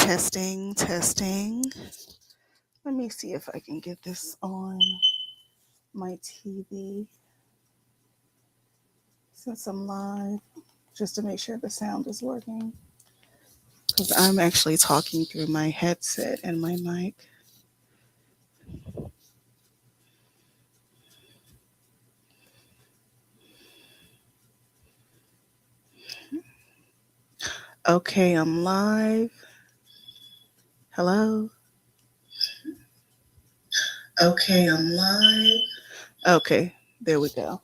Testing, testing. Let me see if I can get this on my TV since I'm live, just to make sure the sound is working. Because I'm actually talking through my headset and my mic. Okay, I'm live. Hello? Okay, I'm live. Okay, there we go.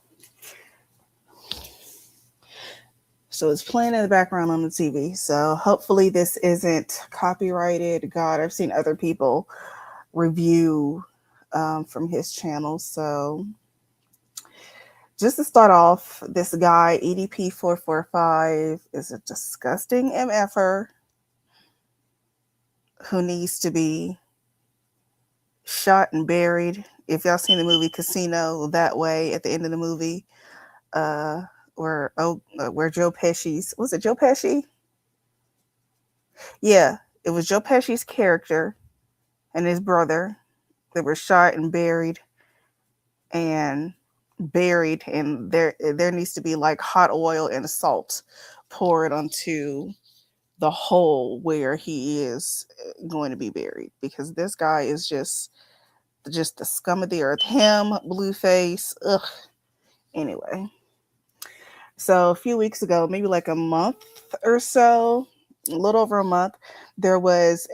So it's playing in the background on the TV. So hopefully this isn't copyrighted. God, I've seen other people review from his channel. So just to start off, this guy, EDP445, is a disgusting MFer who needs to be shot and buried. If y'all seen the movie Casino, that way at the end of the movie, where Joe Pesci's, was it Joe Pesci? Yeah, it was Joe Pesci's character and his brother that were shot and buried, and there needs to be like hot oil and salt poured onto the hole where he is going to be buried, because this guy is just the scum of the earth. Him, Blueface, ugh. Anyway, so a few weeks ago, maybe like a month or so, a little over a month, there was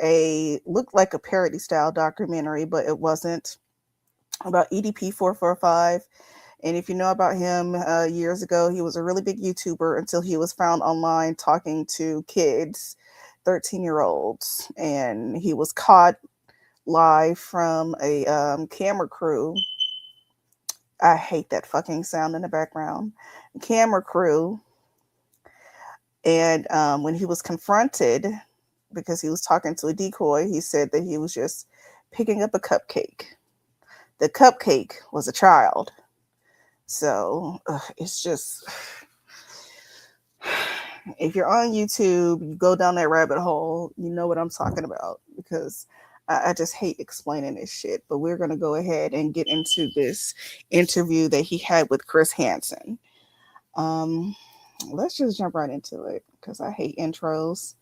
looked like a parody style documentary, but it wasn't, about EDP445. And if you know about him, years ago, he was a really big YouTuber until he was found online talking to kids, 13-year-olds. And he was caught live from a camera crew. I hate that fucking sound in the background. Camera crew. And when he was confronted, because he was talking to a decoy, he said that he was just picking up a cupcake. The cupcake was a child. So it's just, if you're on YouTube, you go down that rabbit hole, you know what I'm talking about, because I just hate explaining this shit. But we're going to go ahead and get into this interview that he had with Chris Hansen. Let's just jump right into it, because I hate intros.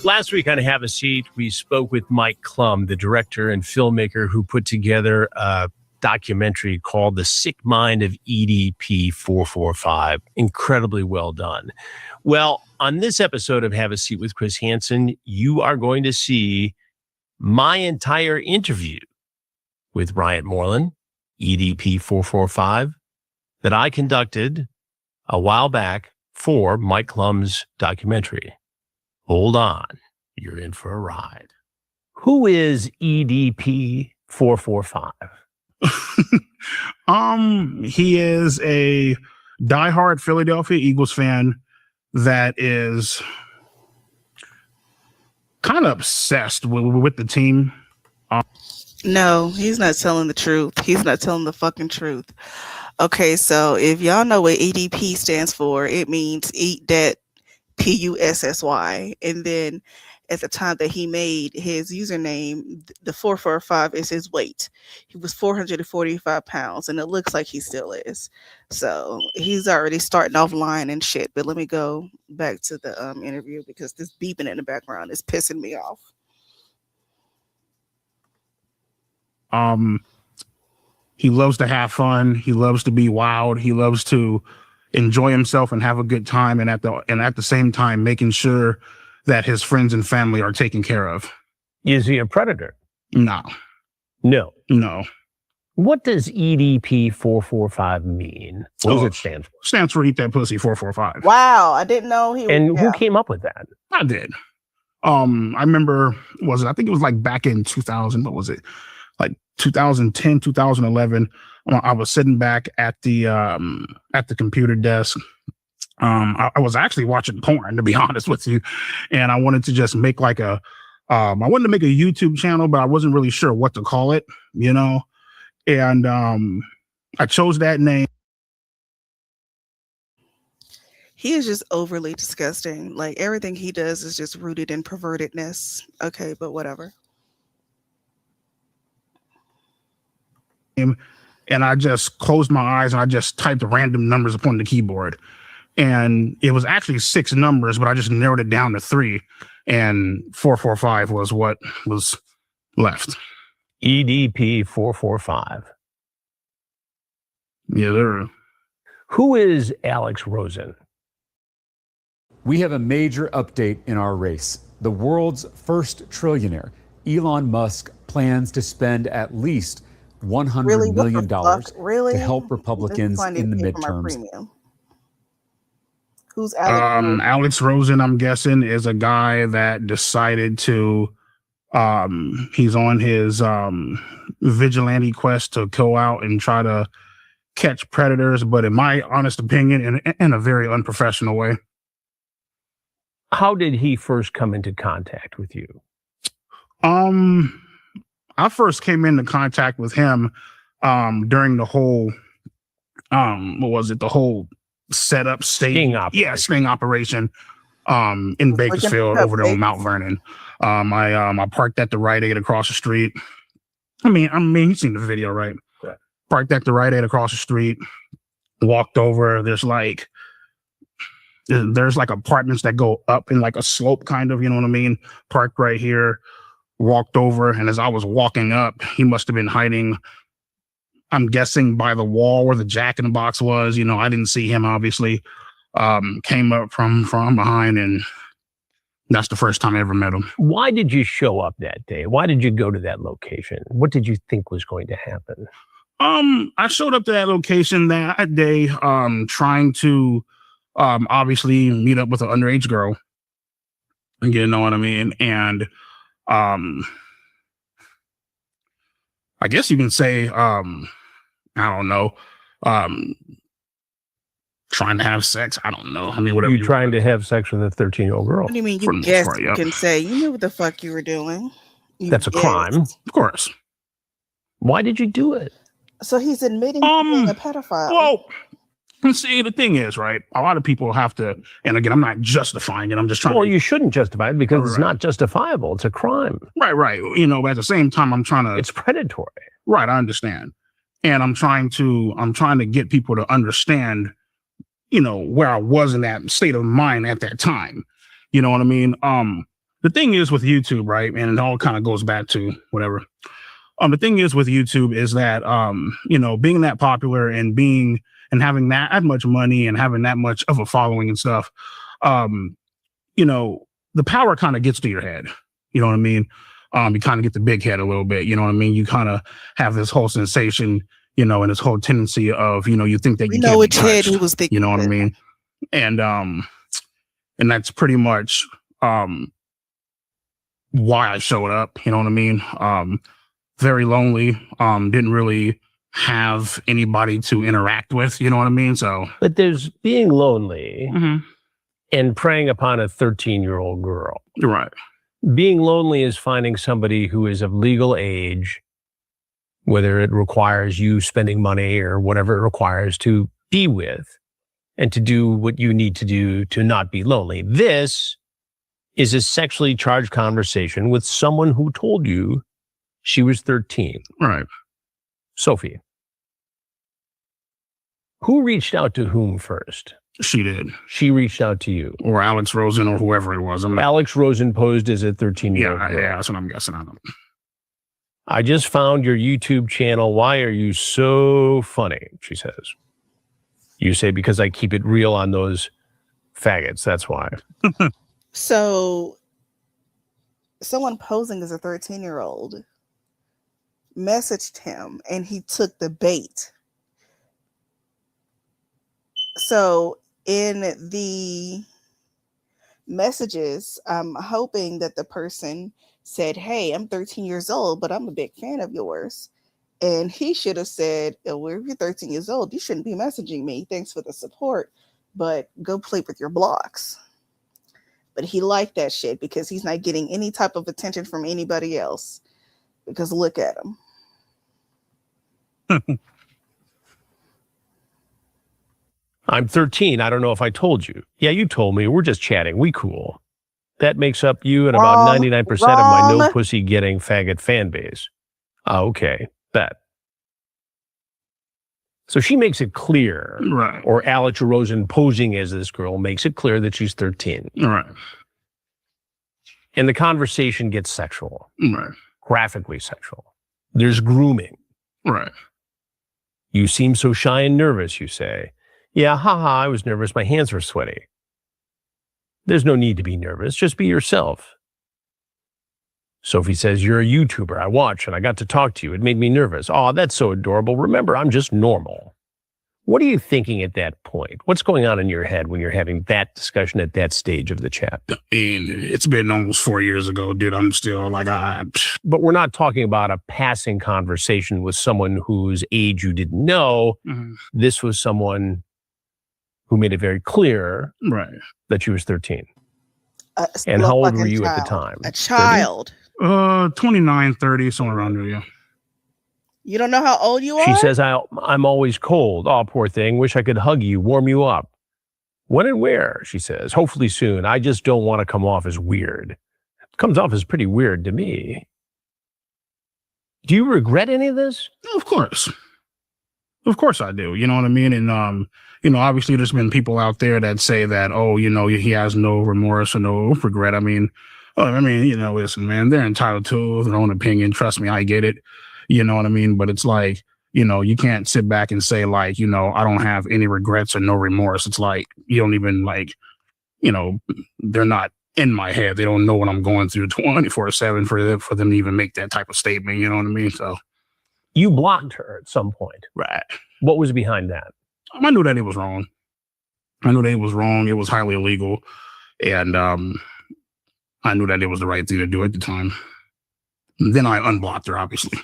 Last week on Have a Seat, we spoke with Mike Klum, the director and filmmaker who put together a documentary called The Sick Mind of EDP445. Incredibly well done. Well, on this episode of Have a Seat with Chris Hansen, you are going to see my entire interview with Bryant Moreland, EDP445, that I conducted a while back for Mike Klum's documentary. Hold on, you're in for a ride. Who is EDP445? He is a diehard Philadelphia Eagles fan that is kind of obsessed with the team. No, he's not telling the truth. He's not telling the fucking truth. Okay, so if y'all know what EDP stands for, it means eat that PUSSY. And then at the time that he made his username, the 445 is his weight. He was 445 pounds, and it looks like he still is. So he's already starting off lying and shit. But let me go back to the interview, because this beeping in the background is pissing me off. He loves to have fun. He loves to be wild. He loves to enjoy himself and have a good time, and at the same time making sure that his friends and family are taken care of. Is he a predator? No. What does EDP445 mean? What does it stand for? Stands for Eat That Pussy 445. Wow, I didn't know he. And who came up with that? I did. I remember, I think it was like back in 2000. What was it? Like 2010, 2011. I was sitting back at the computer desk. I was actually watching porn, to be honest with you, and I wanted to just make like a I wanted to make a YouTube channel, but I wasn't really sure what to call it, you know. And I chose that name. He is just overly disgusting. Like everything he does is just rooted in pervertedness. Okay, but whatever. And I just closed my eyes and I just typed random numbers upon the keyboard. And it was actually 6 numbers, but I just narrowed it down to 3. And 445 was what was left. EDP 445. Yeah, there. Who is Alex Rosen? We have a major update in our race. The world's first trillionaire, Elon Musk, plans to spend at least $100 million to help Republicans in the midterms. Who's Alex Rosen? Alex Rosen, I'm guessing, is a guy that decided to he's on his vigilante quest to go out and try to catch predators, but in my honest opinion, in a very unprofessional way. How did he first come into contact with you? I first came into contact with him during the whole what was it, the whole setup sting operation in Bakersfield over there on Mount Vernon. I parked at the Rite Aid across the street. I mean you've seen the video, right? Parked at the Rite Aid across the street, walked over. There's like apartments that go up in like a slope, kind of, you know what I mean? Parked right here, walked over, and as I was walking up, he must have been hiding, I'm guessing, by the wall where the Jack in the Box was. You know, I didn't see him, obviously. Came up from behind, and that's the first time I ever met him. Why did you show up that day? Why did you go to that location? What did you think was going to happen? I showed up to that location that day, trying to obviously meet up with an underage girl. You know what I mean? And I guess you can say, I don't know, trying to have sex. I don't know. I mean, whatever. You trying to have sex with a 13-year-old girl? What do you mean? You guess you can say you knew what the fuck you were doing. That's a crime. Of course. Why did you do it? So he's admitting to being a pedophile. Well, see, the thing is, right, a lot of people have to, and again, I'm not justifying it. I'm just trying Well, you shouldn't justify it because it's not justifiable. It's a crime. Right. You know, but at the same time, I'm trying to... It's predatory. Right, I understand. And I'm trying to get people to understand, you know, where I was in that state of mind at that time. You know what I mean? The thing is with YouTube, right, and it all kind of goes back to whatever. The thing is with YouTube is that, you know, being that popular and having that much money and having that much of a following and stuff, you know, the power kind of gets to your head. You know what I mean? You kind of get the big head a little bit. You know what I mean? You kind of have this whole sensation, you know, and this whole tendency of, you know, you think that you know which head he was thinking. You know what I mean? And that's pretty much why I showed up. You know what I mean? Very lonely. Didn't really have anybody to interact with, you know what I mean? So, but there's being lonely and preying upon a 13-year-old girl. Right. Being lonely is finding somebody who is of legal age, whether it requires you spending money or whatever it requires to be with and to do what you need to do to not be lonely. This is a sexually charged conversation with someone who told you she was 13. Right. Sophie. Who reached out to whom first? She did. She reached out to you. Or Alex Rosen or whoever it was. Alex Rosen posed as a 13-year-old girl. Yeah, that's what I'm guessing on. I just found your YouTube channel. Why are you so funny? She says. You say, because I keep it real on those faggots. That's why. So someone posing as a 13-year-old messaged him and he took the bait. So in the messages, I'm hoping that the person said, hey, I'm 13 years old, but I'm a big fan of yours. And he should have said, oh, well, if you're 13 years old, you shouldn't be messaging me. Thanks for the support, but go play with your blocks. but he liked that shit because he's not getting any type of attention from anybody else. Because look at him. I'm 13. I don't know if I told you. Yeah, you told me. We're just chatting. We cool. That makes up you and about 99% of my no pussy getting faggot fan base. Okay, bet. So she makes it clear, Right. or Alex Rosen posing as this girl makes it clear that she's 13. Right. And the conversation gets sexual. Right. Graphically sexual. There's grooming. Right. You seem so shy and nervous, you say. Yeah, haha, I was nervous. My hands were sweaty. There's no need to be nervous. Just be yourself. Sophie says, you're a YouTuber. I watch and I got to talk to you. It made me nervous. Oh, that's so adorable. Remember, I'm just normal. What are you thinking at that point? What's going on in your head when you're having that discussion at that stage of the chat? And it's been almost 4 years ago, dude. I'm still like, But we're not talking about a passing conversation with someone whose age you didn't know. Mm-hmm. This was someone who made it very clear that she was 13. And how old were you at the time? A child. 29, 30, somewhere around there, yeah. You don't know how old you are? She says, I'm always cold. Oh, poor thing. Wish I could hug you, warm you up. When and where, she says. Hopefully soon. I just don't want to come off as weird. It comes off as pretty weird to me. Do you regret any of this? Of course. Of course I do. You know what I mean? And, obviously there's been people out there that say that, he has no remorse or no regret. Listen, man, they're entitled to their own opinion. Trust me, I get it. You know what I mean? But it's like, you can't sit back and say like, I don't have any regrets or no remorse. It's like, you don't even like, they're not in my head. They don't know what I'm going through 24/7 for them to even make that type of statement. You know what I mean? So you blocked her at some point. Right. What was behind that? I knew that it was wrong. It was highly illegal. And I knew that it was the right thing to do at the time. And then I unblocked her, obviously.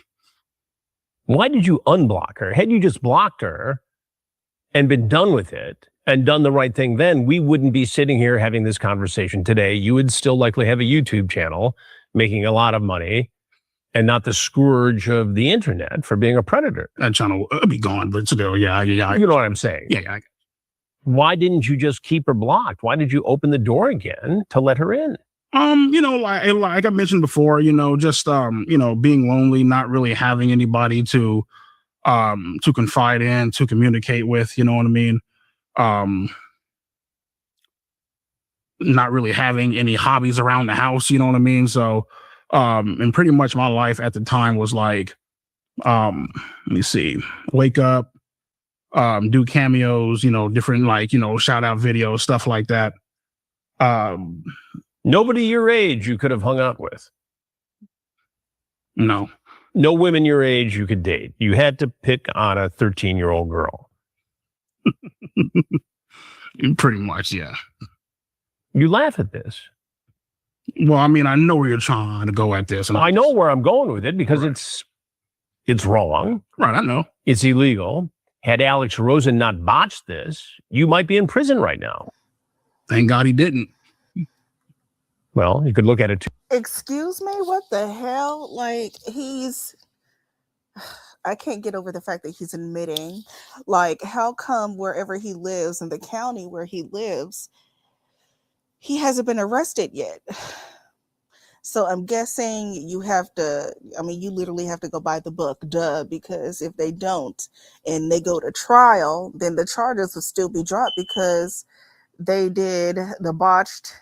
Why did you unblock her? Had you just blocked her and been done with it and done the right thing then, we wouldn't be sitting here having this conversation today. You would still likely have a YouTube channel making a lot of money and not the scourge of the internet for being a predator. That channel would be gone, but still, yeah. You know what I'm saying? Yeah. Why didn't you just keep her blocked? Why did you open the door again to let her in? Like I mentioned before, just being lonely, not really having anybody to confide in, to communicate with, you know what I mean? Not really having any hobbies around the house, you know what I mean? So, and pretty much my life at the time was like, let me see, wake up, do cameos, different shout out videos, stuff like that. Nobody your age you could have hung out with. No. No women your age you could date. You had to pick on a 13-year-old girl. Pretty much, yeah. You laugh at this. Well, I mean, I know where you're trying to go at this. And I know where I'm going with it because it's wrong. Right, I know. It's illegal. Had Alex Rosen not botched this, you might be in prison right now. Thank God he didn't. Well, you could look at it too. Excuse me? What the hell? Like, I can't get over the fact that he's admitting, like, how come wherever he lives, in the county where he lives, he hasn't been arrested yet? So I'm guessing you literally have to go by the book, because if they don't and they go to trial, then the charges will still be dropped because they did the botched.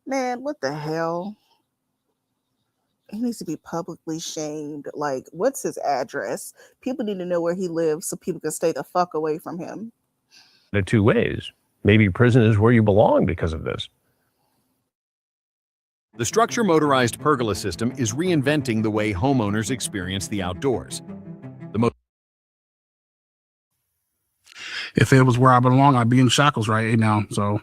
Man, what the hell? He needs to be publicly shamed. Like, what's his address? People need to know where he lives so people can stay the fuck away from him. There are two ways. Maybe prison is where you belong because of this. The Structure Motorized Pergola System is reinventing the way homeowners experience the outdoors. If it was where I belong, I'd be in shackles right now. So,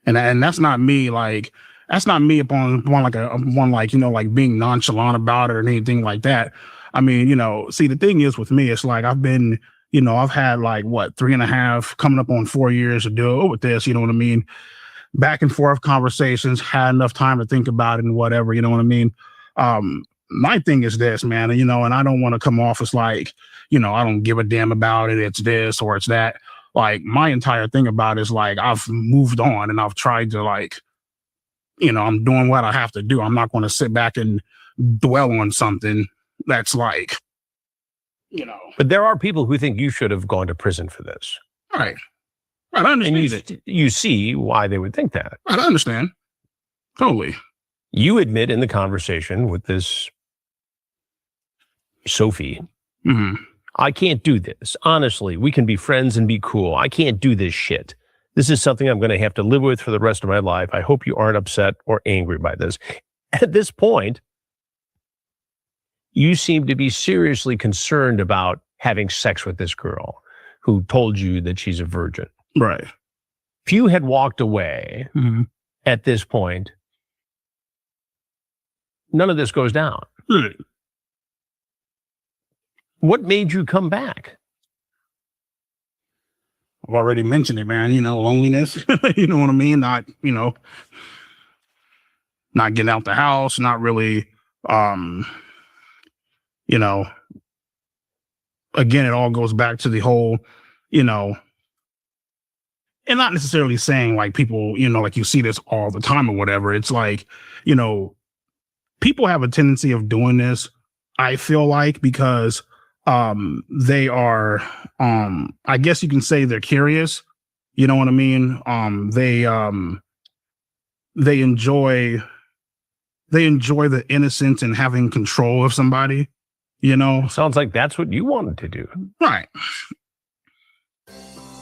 and that's not me. Like, that's not me upon being nonchalant about it or anything like that. I mean, see, the thing is with me, it's like I've been, I've had like 3.5 coming up on 4 years to deal with this. You know what I mean? back and forth conversations, had enough time to think about it and whatever, you know what I mean? My thing is this, man, and I don't want to come off as like, I don't give a damn about it. It's this or it's that. Like, my entire thing about it is like, I've moved on and I've tried to like, I'm doing what I have to do. I'm not going to sit back and dwell on something that's like, But there are people who think you should have gone to prison for this. Right. I understand and you see why they would think that. I understand. Totally. You admit in the conversation with this Sophie, I can't do this. Honestly, we can be friends and be cool. I can't do this shit. This is something I'm going to have to live with for the rest of my life. I hope you aren't upset or angry by this. At this point, you seem to be seriously concerned about having sex with this girl who told you that she's a virgin. Right. If you had walked away at this point, none of this goes down. What made you come back? I've already mentioned it, man. Loneliness. You know what I mean? Not getting out the house, not really, again, it all goes back to the whole, and not necessarily saying like people, like you see this all the time or whatever. It's like, people have a tendency of doing this, I feel like, because they are, I guess you can say they're curious. You know what I mean? They enjoy the innocence and having control of somebody, Sounds like that's what you wanted to do. Right.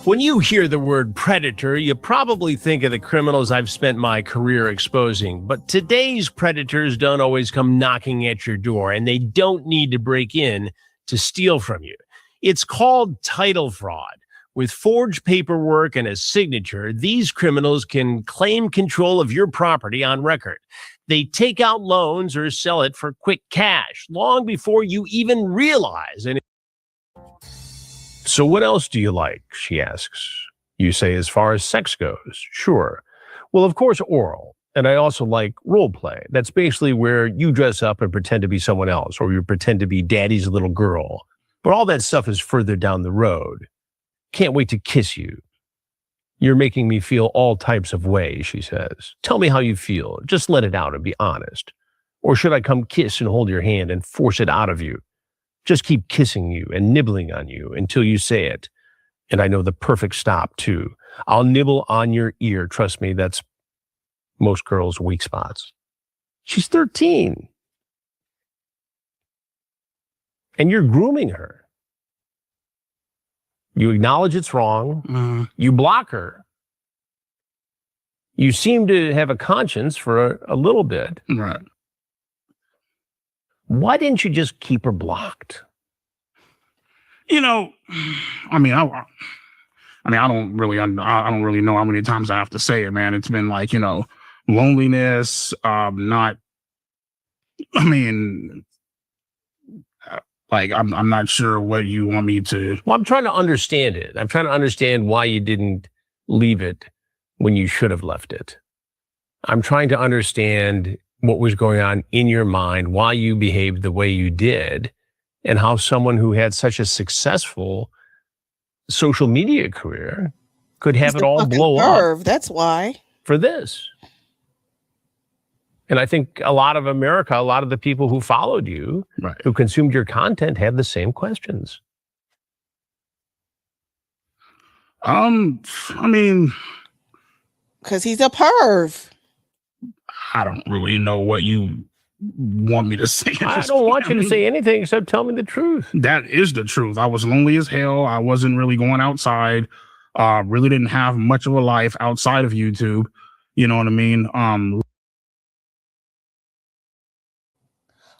When you hear the word predator, you probably think of the criminals I've spent my career exposing. But today's predators don't always come knocking at your door, and they don't need to break in to steal from you. It's called title fraud. With forged paperwork and a signature, these criminals can claim control of your property on record. They take out loans or sell it for quick cash long before you even realize. So what else do you like? She asks. You say, as far as sex goes, sure. Well, of course, oral. And I also like role play. That's basically where you dress up and pretend to be someone else, or you pretend to be daddy's little girl. But all that stuff is further down the road. Can't wait to kiss you. You're making me feel all types of ways, she says. Tell me how you feel. Just let it out and be honest. Or should I come kiss and hold your hand and force it out of you? Just keep kissing you and nibbling on you until you say it. And I know the perfect stop, too. I'll nibble on your ear. Trust me, that's most girls' weak spots. She's 13. And you're grooming her. You acknowledge it's wrong. You block her. You seem to have a conscience for a little bit. Right. Why didn't you just keep her blocked? I don't really know how many times I have to say it, man. It's been like, loneliness, I'm not sure what you want me to. Well, I'm trying to understand it. I'm trying to understand why you didn't leave it when you should have left it. I'm trying to understand what was going on in your mind, why you behaved the way you did, and how someone who had such a successful social media career could have it all blow up. That's why. For this. And I think a lot of America, a lot of the people who followed you, right, who consumed your content, had the same questions. Because he's a perv. I don't really know what you want me to say. I don't want you to say anything except tell me the truth. That is the truth. I was lonely as hell. I wasn't really going outside. Really didn't have much of a life outside of YouTube. You know what I mean?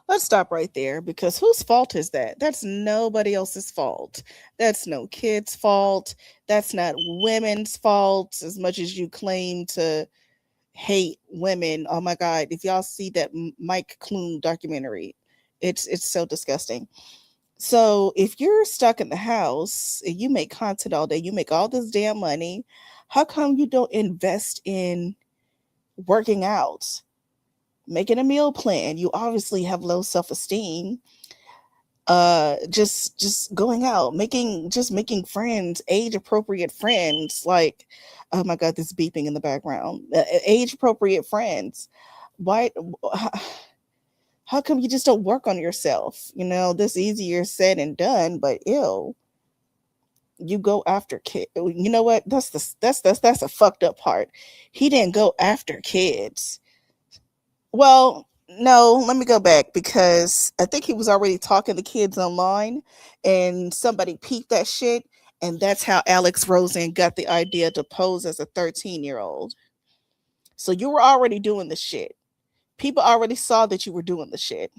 Let's stop right there, because whose fault is that? That's nobody else's fault. That's no kid's fault. That's not women's fault, as much as you claim to hate women. Oh my God. If y'all see that Mike Clune documentary, it's so disgusting. So if you're stuck in the house and you make content all day, you make all this damn money, how come you don't invest in working out, making a meal plan. You obviously have low self-esteem. Just going out, making friends, age appropriate friends. Like, oh my god, this beeping in the background. Age appropriate friends. Why? How come you just don't work on yourself? This easier said and done, but ew. You go after kids. You know what? That's a fucked up part. He didn't go after kids. Well, no, let me go back, because I think he was already talking to kids online, and somebody peeped that shit, and that's how Alex Rosen got the idea to pose as a 13-year-old. So you were already doing the shit. People already saw that you were doing the shit.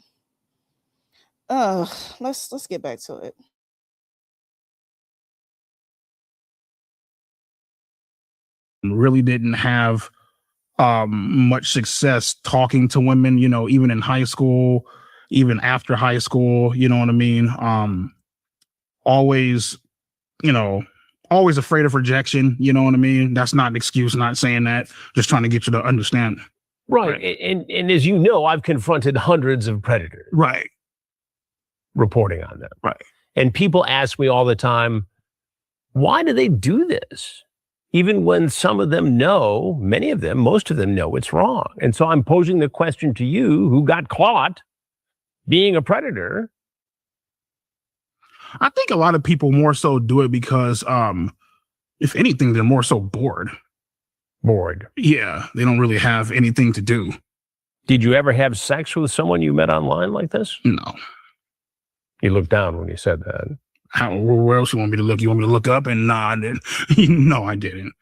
Let's get back to it. Really didn't have much success talking to women, even in high school, even after high school, you know what I mean? Always, always afraid of rejection, you know what I mean? That's not an excuse, not saying that, just trying to get you to understand. Right. And as you know, I've confronted hundreds of predators. Right. Reporting on them. Right. And people ask me all the time, why do they do this? Even when some of them know, many of them, most of them know it's wrong. And so I'm posing the question to you, who got caught being a predator. I think a lot of people more so do it because, if anything, they're more so bored. Bored. Yeah, they don't really have anything to do. Did you ever have sex with someone you met online like this? No. You looked down when you said that. Where else you want me to look? You want me to look up? And nah, I didn't. No, I didn't.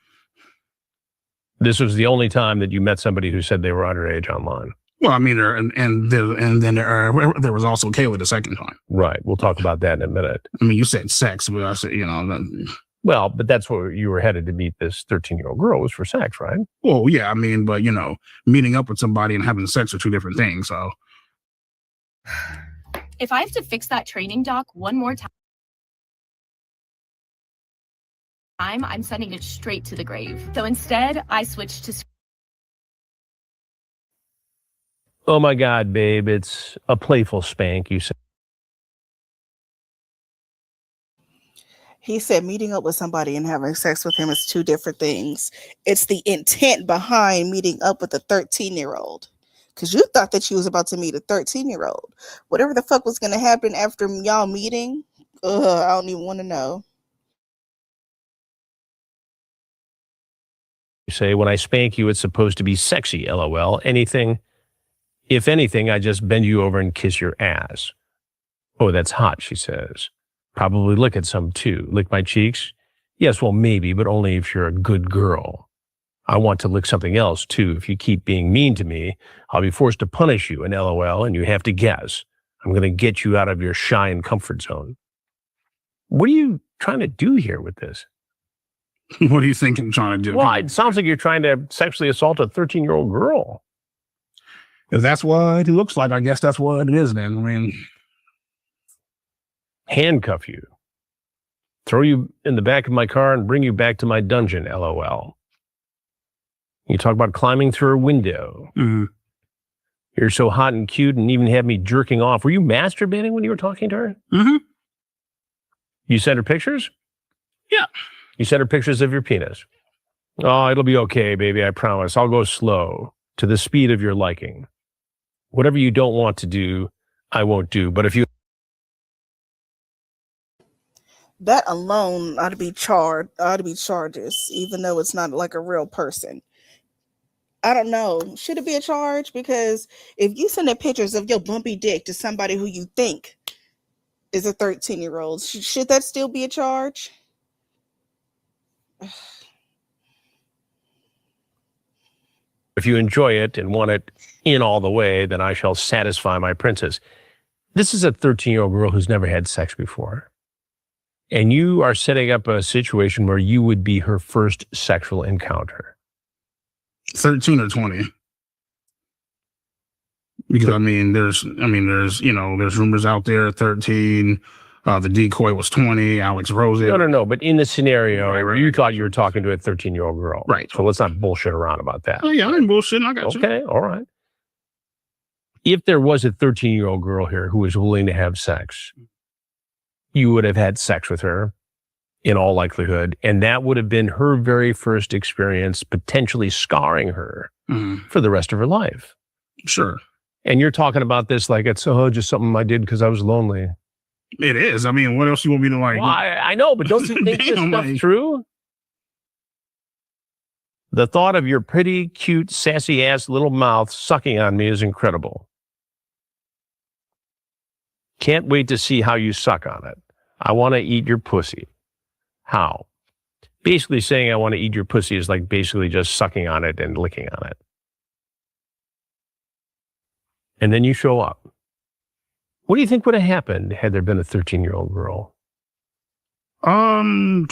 This was the only time that you met somebody who said they were underage online. Well, I mean, then there was also Kayla the second time. Right. We'll talk about that in a minute. I mean, you said sex, but I said, Well, but that's where you were headed to meet this 13-year-old girl, was for sex, right? Well, yeah, I mean, but, meeting up with somebody and having sex are two different things, so. If I have to fix that training dock one more time, I'm sending it straight to the grave. So instead, I switched to... Oh my God, babe, it's a playful spank, you said. He said meeting up with somebody and having sex with him is two different things. It's the intent behind meeting up with a 13-year-old. Because you thought that you was about to meet a 13-year-old. Whatever the fuck was going to happen after y'all meeting, I don't even want to know. You say, when I spank you, it's supposed to be sexy, LOL. If anything, I just bend you over and kiss your ass. Oh, that's hot, she says. Probably lick at some too. Lick my cheeks? Yes, well, maybe, but only if you're a good girl. I want to lick something else too. If you keep being mean to me, I'll be forced to punish you, and LOL, and you have to guess. I'm going to get you out of your shy and comfort zone. What are you trying to do here with this? What do you think I'm trying to do? Well, it sounds like you're trying to sexually assault a 13-year-old girl. If that's what it looks like, I guess that's what it is then. I mean, handcuff you, throw you in the back of my car and bring you back to my dungeon, LOL. You talk about climbing through a window. Mm-hmm. You're so hot and cute and even have me jerking off. Were you masturbating when you were talking to her? Mm-hmm. You sent her pictures? Yeah. You sent her pictures of your penis? Oh, it'll be okay, baby, I promise. I'll go slow, to the speed of your liking. Whatever you don't want to do, I won't do. But if you... That alone ought to be charges, even though it's not like a real person. I don't know. Should it be a charge? Because if you send pictures of your bumpy dick to somebody who you think is a 13-year-old, should that still be a charge? If you enjoy it and want it in all the way, then I shall satisfy my princess. This is a 13-year-old girl who's never had sex before. And you are setting up a situation where you would be her first sexual encounter. 13 or 20. Because there's rumors out there, 13. The decoy was 20. Alex Rosen. No. But in the scenario, you thought you were talking to a 13-year-old girl. Right. So let's not bullshit around about that. Oh, yeah, I ain't bullshitting. I got you. Okay, all right. If there was a 13-year-old girl here who was willing to have sex, you would have had sex with her in all likelihood. And that would have been her very first experience, potentially scarring her for the rest of her life. Sure. And you're talking about this like it's just something I did because I was lonely. It is. I mean, what else you want me to like? Well, I know, but don't you think this stuff true? The thought of your pretty, cute, sassy-ass little mouth sucking on me is incredible. Can't wait to see how you suck on it. I want to eat your pussy. How? Basically saying I want to eat your pussy is like basically just sucking on it and licking on it. And then you show up. What do you think would have happened had there been a 13-year-old girl? Probably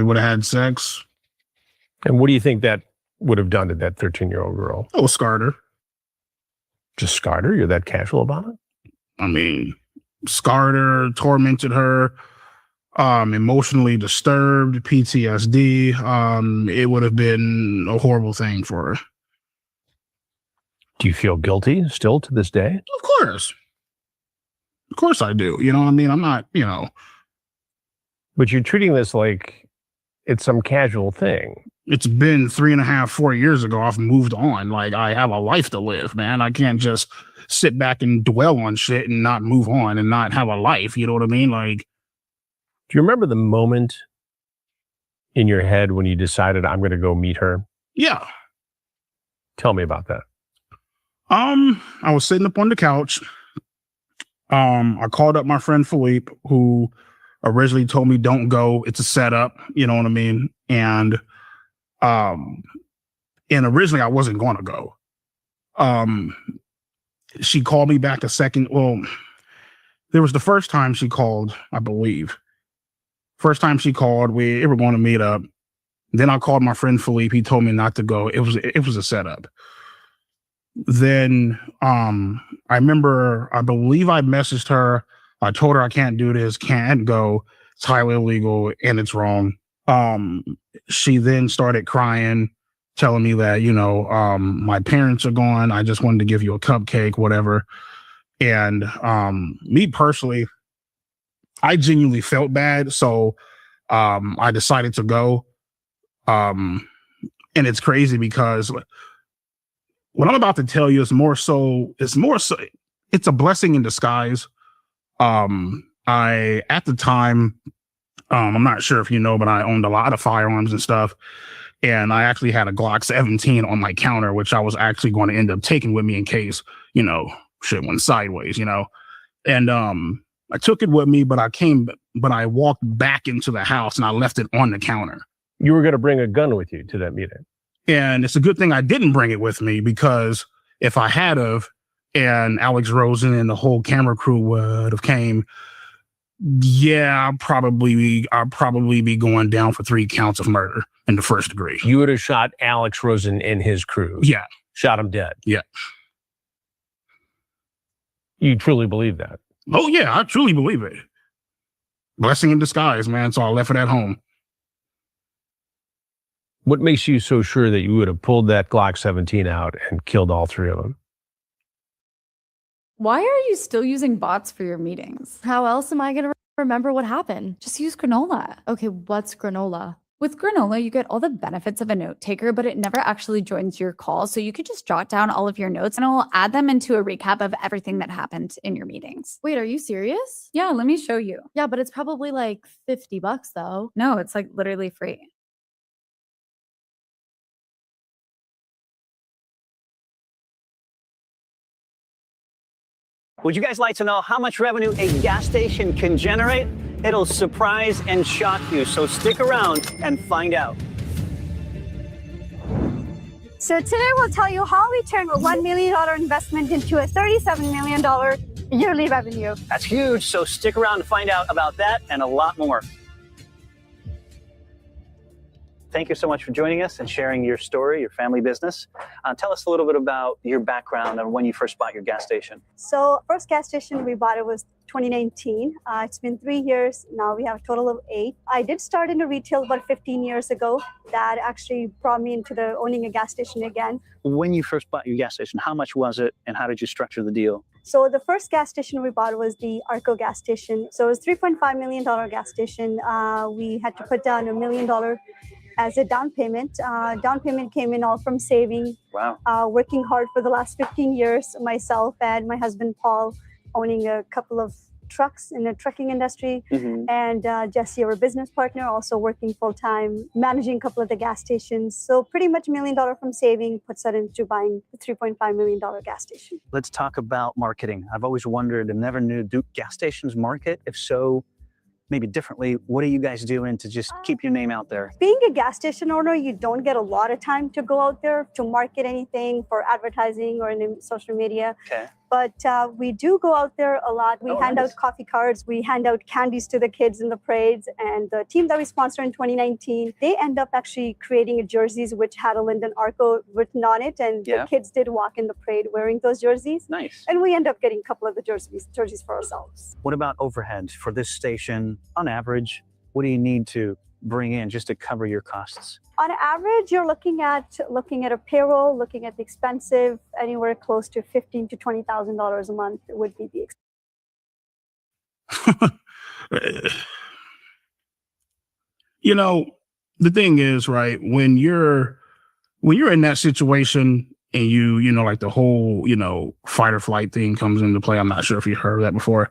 would have had sex. And what do you think that would have done to that 13-year-old girl? Oh, scarred her. Just scarred her? You're that casual about it? I mean, scarred her, tormented her, emotionally disturbed, PTSD. It would have been a horrible thing for her. Do you feel guilty still to this day? Of course. Of course I do. You know what I mean? I'm not, But you're treating this like it's some casual thing. It's been 3.5, 4 years ago. I've moved on. Like, I have a life to live, man. I can't just sit back and dwell on shit and not move on and not have a life. You know what I mean? Like, do you remember the moment in your head when you decided I'm going to go meet her? Yeah. Tell me about that. I was sitting up on the couch. I called up my friend Philippe, who originally told me don't go. It's a setup. You know what I mean? And originally I wasn't going to go. She called me back a second. Well, there was the first time she called, I believe. First time she called, we were going to meet up. Then I called my friend Philippe. He told me not to go. It was a setup. Then I remember, I believe I messaged her. I told her I can't do this, can't go. It's highly illegal and it's wrong. She then started crying, telling me that, my parents are gone. I just wanted to give you a cupcake, whatever. And me personally, I genuinely felt bad. So I decided to go. And it's crazy because what I'm about to tell you is it's a blessing in disguise. At the time, I'm not sure if you know, but I owned a lot of firearms and stuff. And I actually had a Glock 17 on my counter, which I was actually going to end up taking with me in case, shit went sideways, And I took it with me, but I walked back into the house and I left it on the counter. You were going to bring a gun with you to that meeting. And it's a good thing I didn't bring it with me, because if I had of, and Alex Rosen and the whole camera crew would have came, yeah, I'll probably be going down for 3 counts of murder in the first degree. You would have shot Alex Rosen and his crew. Yeah. Shot him dead. Yeah. You truly believe that? Oh, yeah, I truly believe it. Blessing in disguise, man. So I left it at home. What makes you so sure that you would have pulled that Glock 17 out and killed all 3 of them? Why are you still using bots for your meetings? How else am I going to remember what happened? Just use granola. Okay, what's granola? With granola, you get all the benefits of a note taker, but it never actually joins your call. So you could just jot down all of your notes and it will add them into a recap of everything that happened in your meetings. Wait, are you serious? Yeah, let me show you. Yeah, but it's probably like $50 though. No, it's like literally free. Would you guys like to know how much revenue a gas station can generate? It'll surprise and shock you, so stick around and find out. So today we'll tell you how we turned a $1 million investment into a $37 million yearly revenue. That's huge, so stick around to find out about that and a lot more. thank you so much for joining us and sharing your story, your family business. Tell us a little bit about your background and when you first bought your gas station. So first gas station we bought, it was 2019. It's been 3 years. Now we have a total of 8. I did start in retail about 15 years ago. That actually brought me into owning a gas station again. When you first bought your gas station, how much was it and how did you structure the deal? So the first gas station we bought was the Arco gas station. So it was $3.5 million gas station. We had to put down $1 million as a down payment. Down payment came in all from saving. Wow. Working hard for the last 15 years, myself and my husband, Paul, owning a couple of trucks in the trucking industry. And Jesse, our business partner, also working full-time, managing a couple of the gas stations. So pretty much $1 million from saving puts that into buying a $3.5 million gas station. Let's talk about marketing. I've always wondered and never knew, do gas stations market? If so, maybe differently, what are you guys doing to just keep your name out there? Being a gas station owner, you don't get a lot of time to go out there to market anything for advertising or in social media. Okay. But we do go out there a lot. We hand out coffee cards. We hand out candies to the kids in the parades. And the team that we sponsored in 2019, they end up actually creating jerseys which had a Linden Arco written on it. And the kids did walk in the parade wearing those jerseys. Nice. And we end up getting a couple of the jerseys for ourselves. What about overhead for this station? On average, what do you need to bring in just to cover your costs? On average, you're looking at a payroll, looking at the expensive, anywhere close to $15,000 to $20,000 a month would be the expense. You know, the thing is, right, when you're in that situation and you know, like the whole, you know, fight or flight thing comes into play. I'm not sure if you heard that before.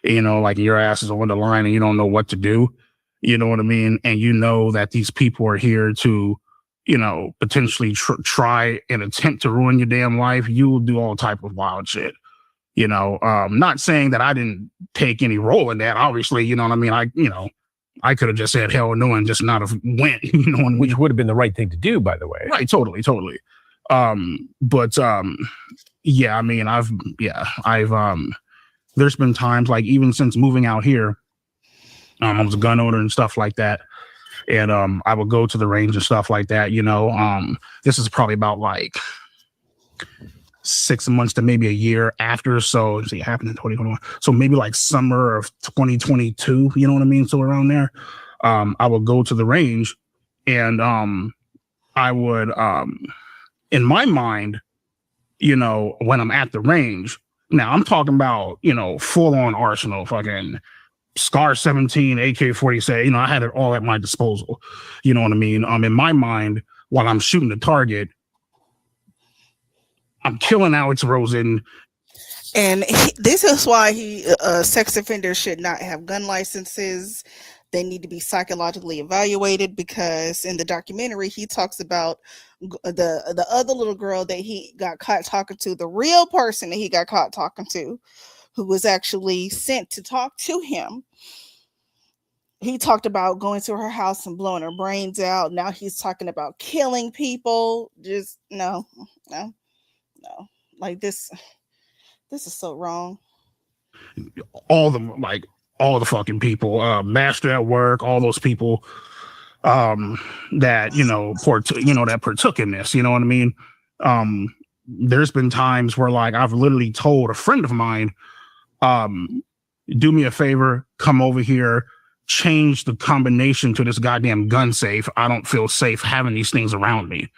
You know, like your ass is on the line and you don't know what to do. You know what I mean? And you know that these people are here to, you know, potentially try and attempt to ruin your damn life. You will do all type of wild shit. You know, not saying that I didn't take any role in that. Obviously, you know what I mean? I could have just said hell no and just not have went, you know what I mean? Which would have been the right thing to do, by the way. Right, totally. But yeah, I mean, I've there's been times, like, even since moving out here, I was a gun owner and stuff like that. And I would go to the range and stuff like that, you know. This is probably about like 6 months to maybe a year after. So it happened in 2021. So maybe like summer of 2022, you know what I mean? So around there, I would go to the range and I would, in my mind, you know, when I'm at the range, now I'm talking about, you know, full on arsenal, fucking Scar 17, AK-47, you know, I had it all at my disposal. You know what I mean? In my mind, while I'm shooting the target, I'm killing Alex Rosen. And this is why sex offenders should not have gun licenses. They need to be psychologically evaluated, because in the documentary, he talks about the other little girl that he got caught talking to, the real person that he got caught talking to, who was actually sent to talk to him. He talked about going to her house and blowing her brains out. Now he's talking about killing people. Just no. Like this is so wrong. All the fucking people, Master at Work, all those people that, you know, that partook in this, you know what I mean? There's been times where, like, I've literally told a friend of mine, do me a favor, come over here, change the combination to this goddamn gun safe. I don't feel safe having these things around me,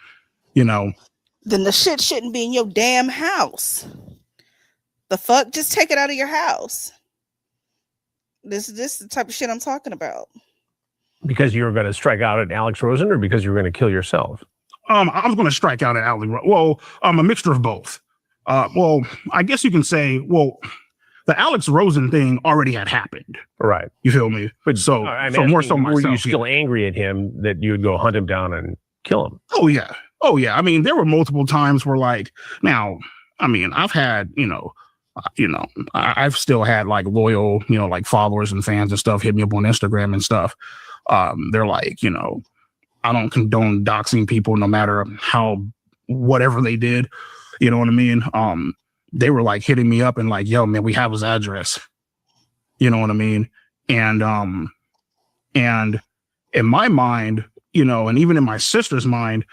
you know? Then the shit shouldn't be in your damn house. The fuck? Just take it out of your house. This is the type of shit I'm talking about. Because you were going to strike out at Alex Rosen, or because you were going to kill yourself? I was going to strike out at Alex. Well, a mixture of both. Well, I guess you can say, well, the Alex Rosen thing already had happened. Right. You feel me? But so more so myself. Were you still angry at him that you would go hunt him down and kill him? Oh, yeah. I mean, there were multiple times where, like, now, I mean, I've had, I've still had, like, loyal, you know, like, followers and fans and stuff hit me up on Instagram and stuff. They're like, you know, I don't condone doxing people no matter whatever they did. You know what I mean? They were like hitting me up and like, yo, man, we have his address. You know what I mean? And in my mind, and even in my sister's mind,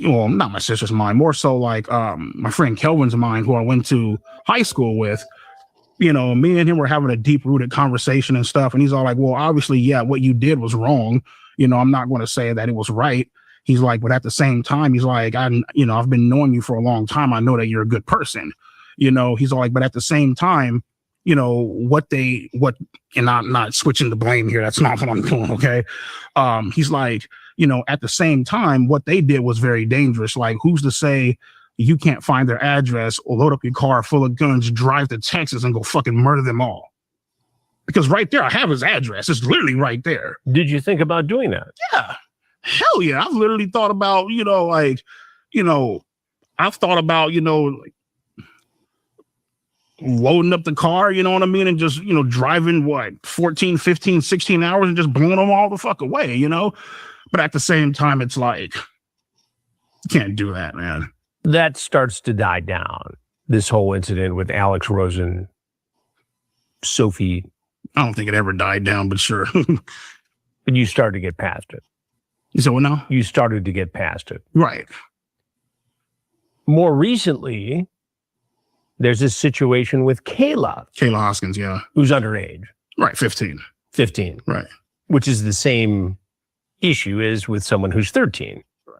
well, not my sister's mind, more so like my friend Kelvin's mind, who I went to high school with, me and him were having a deep rooted conversation and stuff. And he's all like, well, obviously, yeah, what you did was wrong. I'm not going to say that it was right. He's like, but at the same time, he's like, I've been knowing you for a long time. I know that you're a good person. He's all like, but at the same time, and I'm not switching the blame here. That's not what I'm doing. Okay. He's like, at the same time, what they did was very dangerous. Like, who's to say you can't find their address or load up your car full of guns, drive to Texas and go fucking murder them all? Because right there, I have his address. It's literally right there. Did you think about doing that? Yeah. Hell yeah. I've literally thought about, I've thought about, like, loading up the car, you know what I mean? And just, driving 14, 15, 16 hours and just blowing them all the fuck away, But at the same time, it's like, you can't do that, man. That starts to die down. This whole incident with Alex Rosen, Sophie. I don't think it ever died down, but sure. But you started to get past it. You said what now? You started to get past it. Right. More recently, there's this situation with Kayla. Kayla Hoskins, yeah. Who's underage. Right, 15. 15. Right. Which is the same issue as with someone who's 13. Right.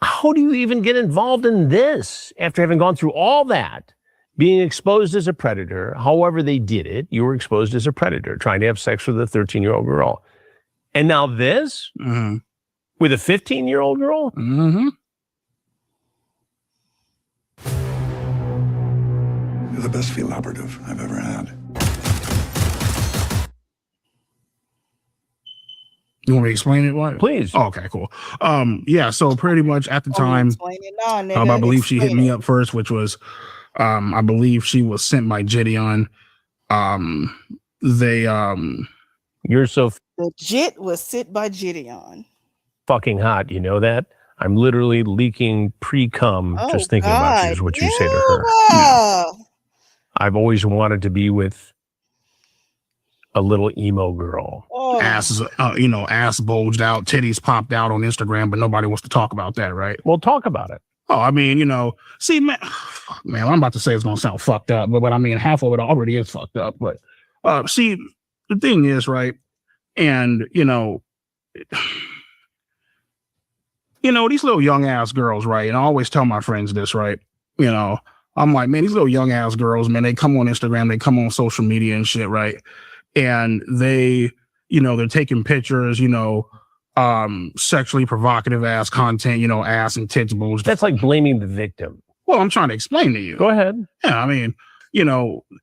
How do you even get involved in this after having gone through all that? Being exposed as a predator, however they did it, you were exposed as a predator, trying to have sex with a 13-year-old girl. And now this? Mm-hmm. With a 15-year-old girl? Mm-hmm. You're the best field operative I've ever had. You want me to explain it? What? Please. Oh, okay, cool. Yeah, so pretty much at the time, I believe she hit me up first, which was, I believe she was sent by Gideon. You're so The jit was sent by Gideon. fucking hot. You know that? I'm literally leaking pre-cum just thinking about you is what you say to her. Yeah. I've always wanted to be with a little emo girl. Oh. Ass bulged out, titties popped out on Instagram, but nobody wants to talk about that, right? Well, talk about it. Oh, I mean, see, man, I'm about to say it's gonna sound fucked up, but I mean, half of it already is fucked up. But see, the thing is, right, and these little young ass girls, right, and I always tell my friends this, right, I'm like, man, these little young ass girls, man, they come on Instagram, they come on social media and shit, right, and they, they're taking pictures, sexually provocative ass content, ass and tits bulged. That's like blaming the victim. Well, I'm trying to explain to you. Go ahead. Yeah, I mean,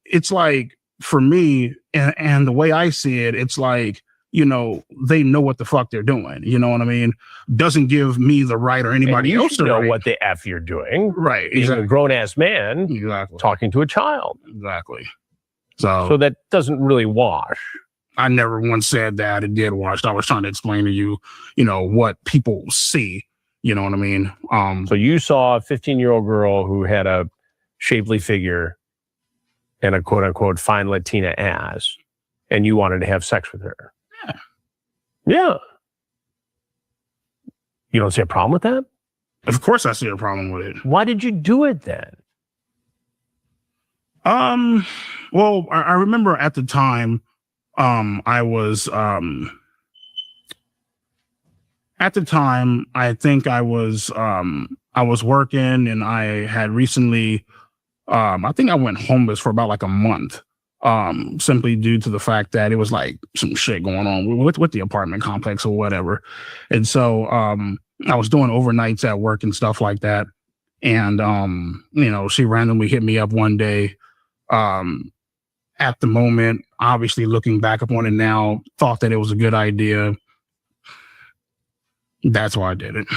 it's like for me, and the way I see it, it's like, they know what the fuck they're doing. You know what I mean? Doesn't give me the right or anybody else to know right. what the F you're doing. Right. Being Exactly. a grown ass man Exactly. talking to a child. Exactly. So that doesn't really wash. I never once said that it did wash. I was trying to explain to you, what people see. You know what I mean? So you saw a 15-year-old girl who had a shapely figure and a quote unquote fine Latina ass, and you wanted to have sex with her. Yeah. Yeah. You don't see a problem with that? Of course I see a problem with it. Why did you do it then? Well, I remember at the time, I was, at the time, I think I was working and I had recently, I think I went homeless for about like a month, simply due to the fact that it was like some shit going on with the apartment complex or whatever. And so, I was doing overnights at work and stuff like that. And, she randomly hit me up one day, at the moment, obviously looking back upon it now, thought that it was a good idea. That's why I did it.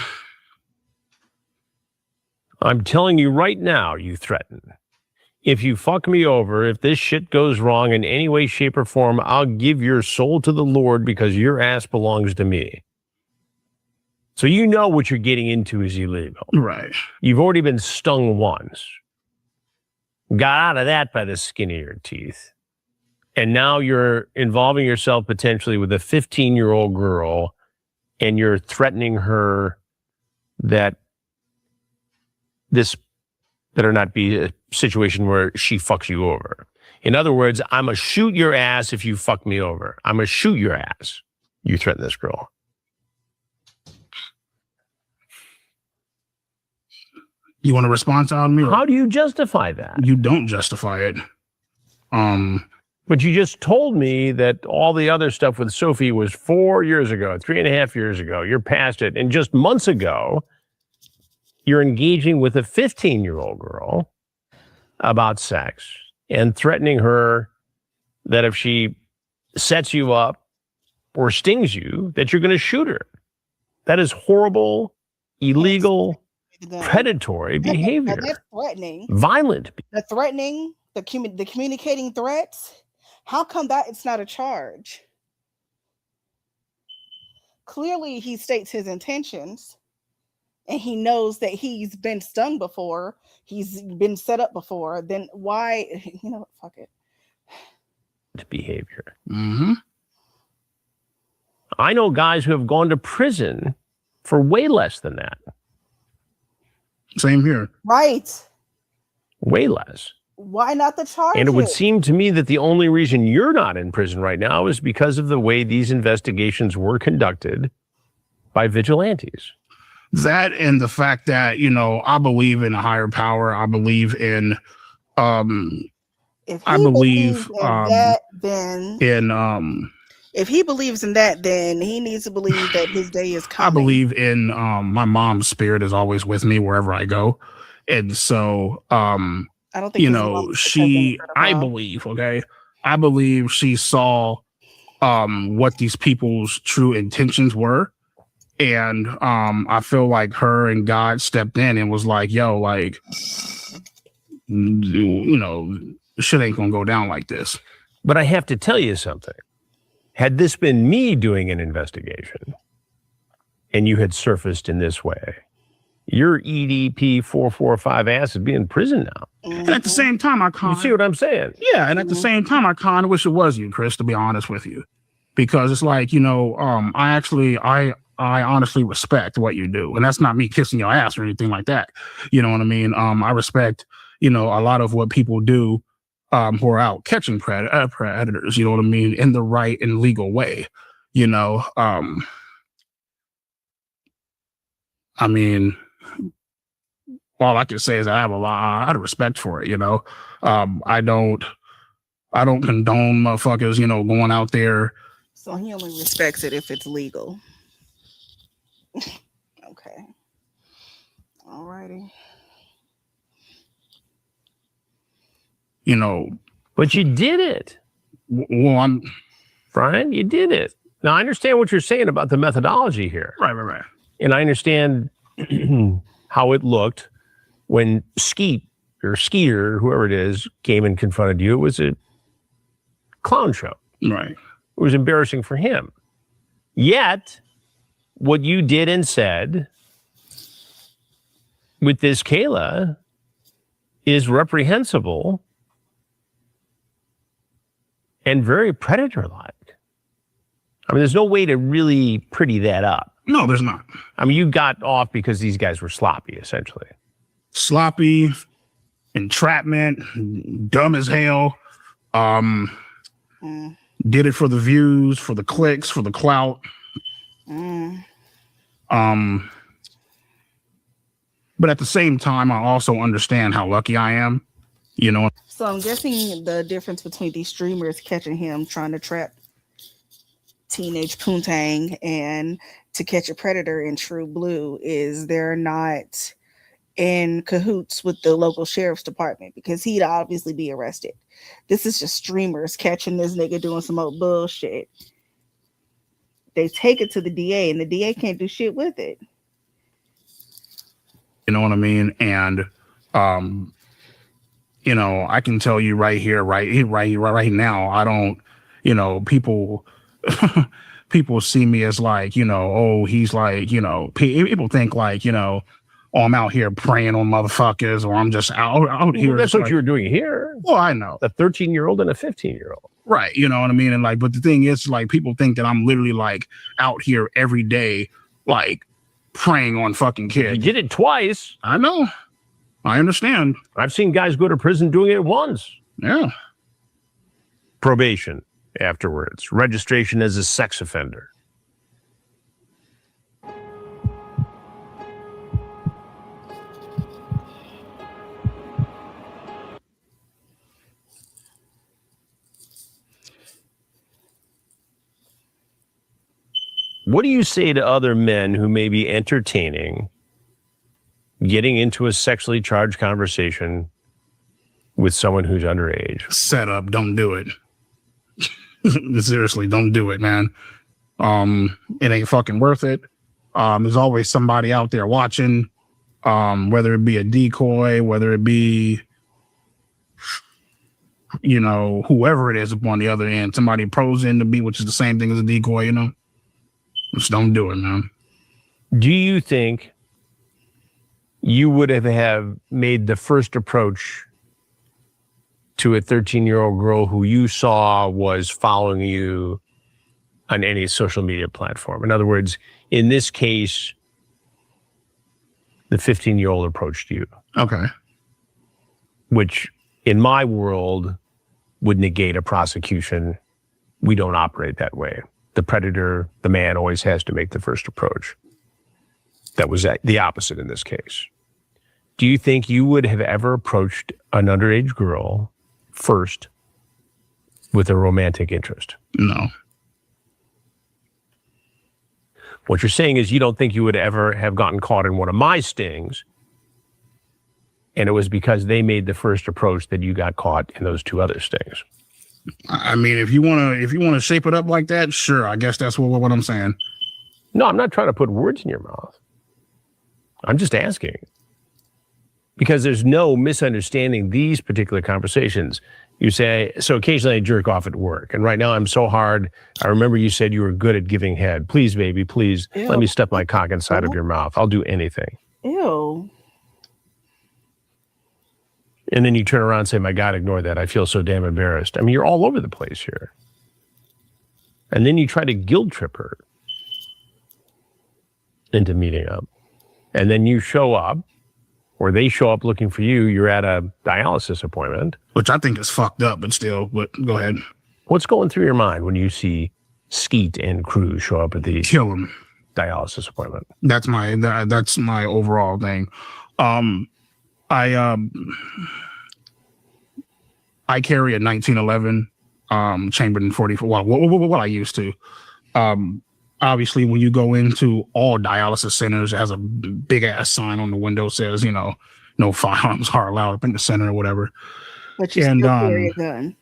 I'm telling you right now, you threaten. If you fuck me over, if this shit goes wrong in any way, shape, or form, I'll give your soul to the Lord because your ass belongs to me. So you know what you're getting into is illegal. Right. You've already been stung once. Got out of that by the skin of your teeth. And now you're involving yourself potentially with a 15-year-old girl, and you're threatening her that this better not be a situation where she fucks you over. In other words, I'm going to shoot your ass if you fuck me over. I'm going to shoot your ass. You threaten this girl. You want to respond to me? How do you justify that? You don't justify it. But you just told me that all the other stuff with Sophie was 4 years ago, 3.5 years ago. You're past it. And just months ago, you're engaging with a 15-year-old girl about sex and threatening her that if she sets you up or stings you, that you're going to shoot her. That is horrible, illegal, predatory behavior. That's threatening. Violent. The threatening, the communicating threats. How come that it's not a charge? Clearly, he states his intentions, and he knows that he's been stung before. He's been set up before. Then why? You know what? Fuck it. Behavior. Mm-hmm. I know guys who have gone to prison for way less than that. Same here. Right. Way less. Why not the charge? And it would seem to me that the only reason you're not in prison right now is because of the way these investigations were conducted by vigilantes. That and the fact that, you know, I believe in a higher power. I believe in, if he believes in that, then he needs to believe that his day is coming. I believe in my mom's spirit is always with me wherever I go. And so, I don't think you know, I believe she saw what these people's true intentions were. And I feel like her and God stepped in and was like, yo, like, you know, shit ain't gonna go down like this. But I have to tell you something. Had this been me doing an investigation and you had surfaced in this way, your EDP 445 ass would be in prison now. And at the same time, you see what I'm saying? Yeah, and at the same time, I kind of wish it was you, Chris, to be honest with you. Because it's like, you know, I honestly respect what you do. And that's not me kissing your ass or anything like that. You know what I mean? I respect, you know, a lot of what people do who are out catching predators, you know what I mean, in the right and legal way. You know, I mean, all I can say is I have a lot of respect for it, you know. I don't condone motherfuckers, you know, going out there. So he only respects it if it's legal. Okay. All righty. You know. But you did it. Well, Brian, you did it. Now, I understand what you're saying about the methodology here. Right. And I understand how it looked when Skeeter, whoever it is, came and confronted you. It was a clown show. Right. It was embarrassing for him. Yet, what you did and said with this Kayla is reprehensible and very predator-like. I mean, there's no way to really pretty that up. No, there's not. I mean, you got off because these guys were sloppy, essentially. Sloppy, entrapment, dumb as hell. Did it for the views, for the clicks, for the clout. But at the same time, I also understand how lucky I am, you know. So I'm guessing the difference between these streamers catching him trying to trap teenage poontang and To Catch a Predator in True Blue is they're not in cahoots with the local sheriff's department, because he'd obviously be arrested. This is just streamers catching this nigga doing some old bullshit. They take it to the DA and the DA can't do shit with it. You know what I mean? And, you know, I can tell you right here, right now, I don't, you know, people see me as like, you know, oh, he's like, you know, people think like, you know, oh, I'm out here preying on motherfuckers, or I'm just out here. Well, that's what you were doing here. Well, I know. A 13-year-old and a 15-year-old. Right. You know what I mean? And like, but the thing is, like, people think that I'm literally like out here every day, like preying on fucking kids. You did it twice. I know. I understand. I've seen guys go to prison doing it once. Yeah. Probation afterwards. Registration as a sex offender. What do you say to other men who may be entertaining getting into a sexually charged conversation with someone who's underage? Set up. Don't do it. Seriously, don't do it, man. It ain't fucking worth it. There's always somebody out there watching, whether it be a decoy, whether it be, you know, whoever it is upon the other end, somebody pros in to be, which is the same thing as a decoy, you know. Just don't do it, man. Do you think you would have made the first approach to a 13-year-old girl who you saw was following you on any social media platform? In other words, in this case, the 15-year-old approached you. Okay. Which, in my world, would negate a prosecution. We don't operate that way. The predator, the man, always has to make the first approach. That was the opposite in this case. Do you think you would have ever approached an underage girl first with a romantic interest? No. What you're saying is you don't think you would ever have gotten caught in one of my stings, and it was because they made the first approach that you got caught in those two other stings. I mean, if you wanna shape it up like that, sure. I guess that's what I'm saying. No, I'm not trying to put words in your mouth. I'm just asking. Because there's no misunderstanding these particular conversations. You say, so occasionally I jerk off at work, and right now I'm so hard. I remember you said you were good at giving head. Please, baby, please, let me stuff my cock inside of your mouth. I'll do anything. Ew. And then you turn around and say, my God, ignore that. I feel so damn embarrassed. I mean, you're all over the place here. And then you try to guilt trip her into meeting up. And then you show up, or they show up looking for you. You're at a dialysis appointment. Which I think is fucked up, but still, but go ahead. What's going through your mind when you see Skeet and Cruz show up at the kill him dialysis appointment? That's my overall thing. I carry a 1911 Chamberlain 44. Well, what I used to. Obviously, when you go into all dialysis centers, it has a big ass sign on the window says, you know, no firearms are allowed up in the center or whatever. But you still carry a gun.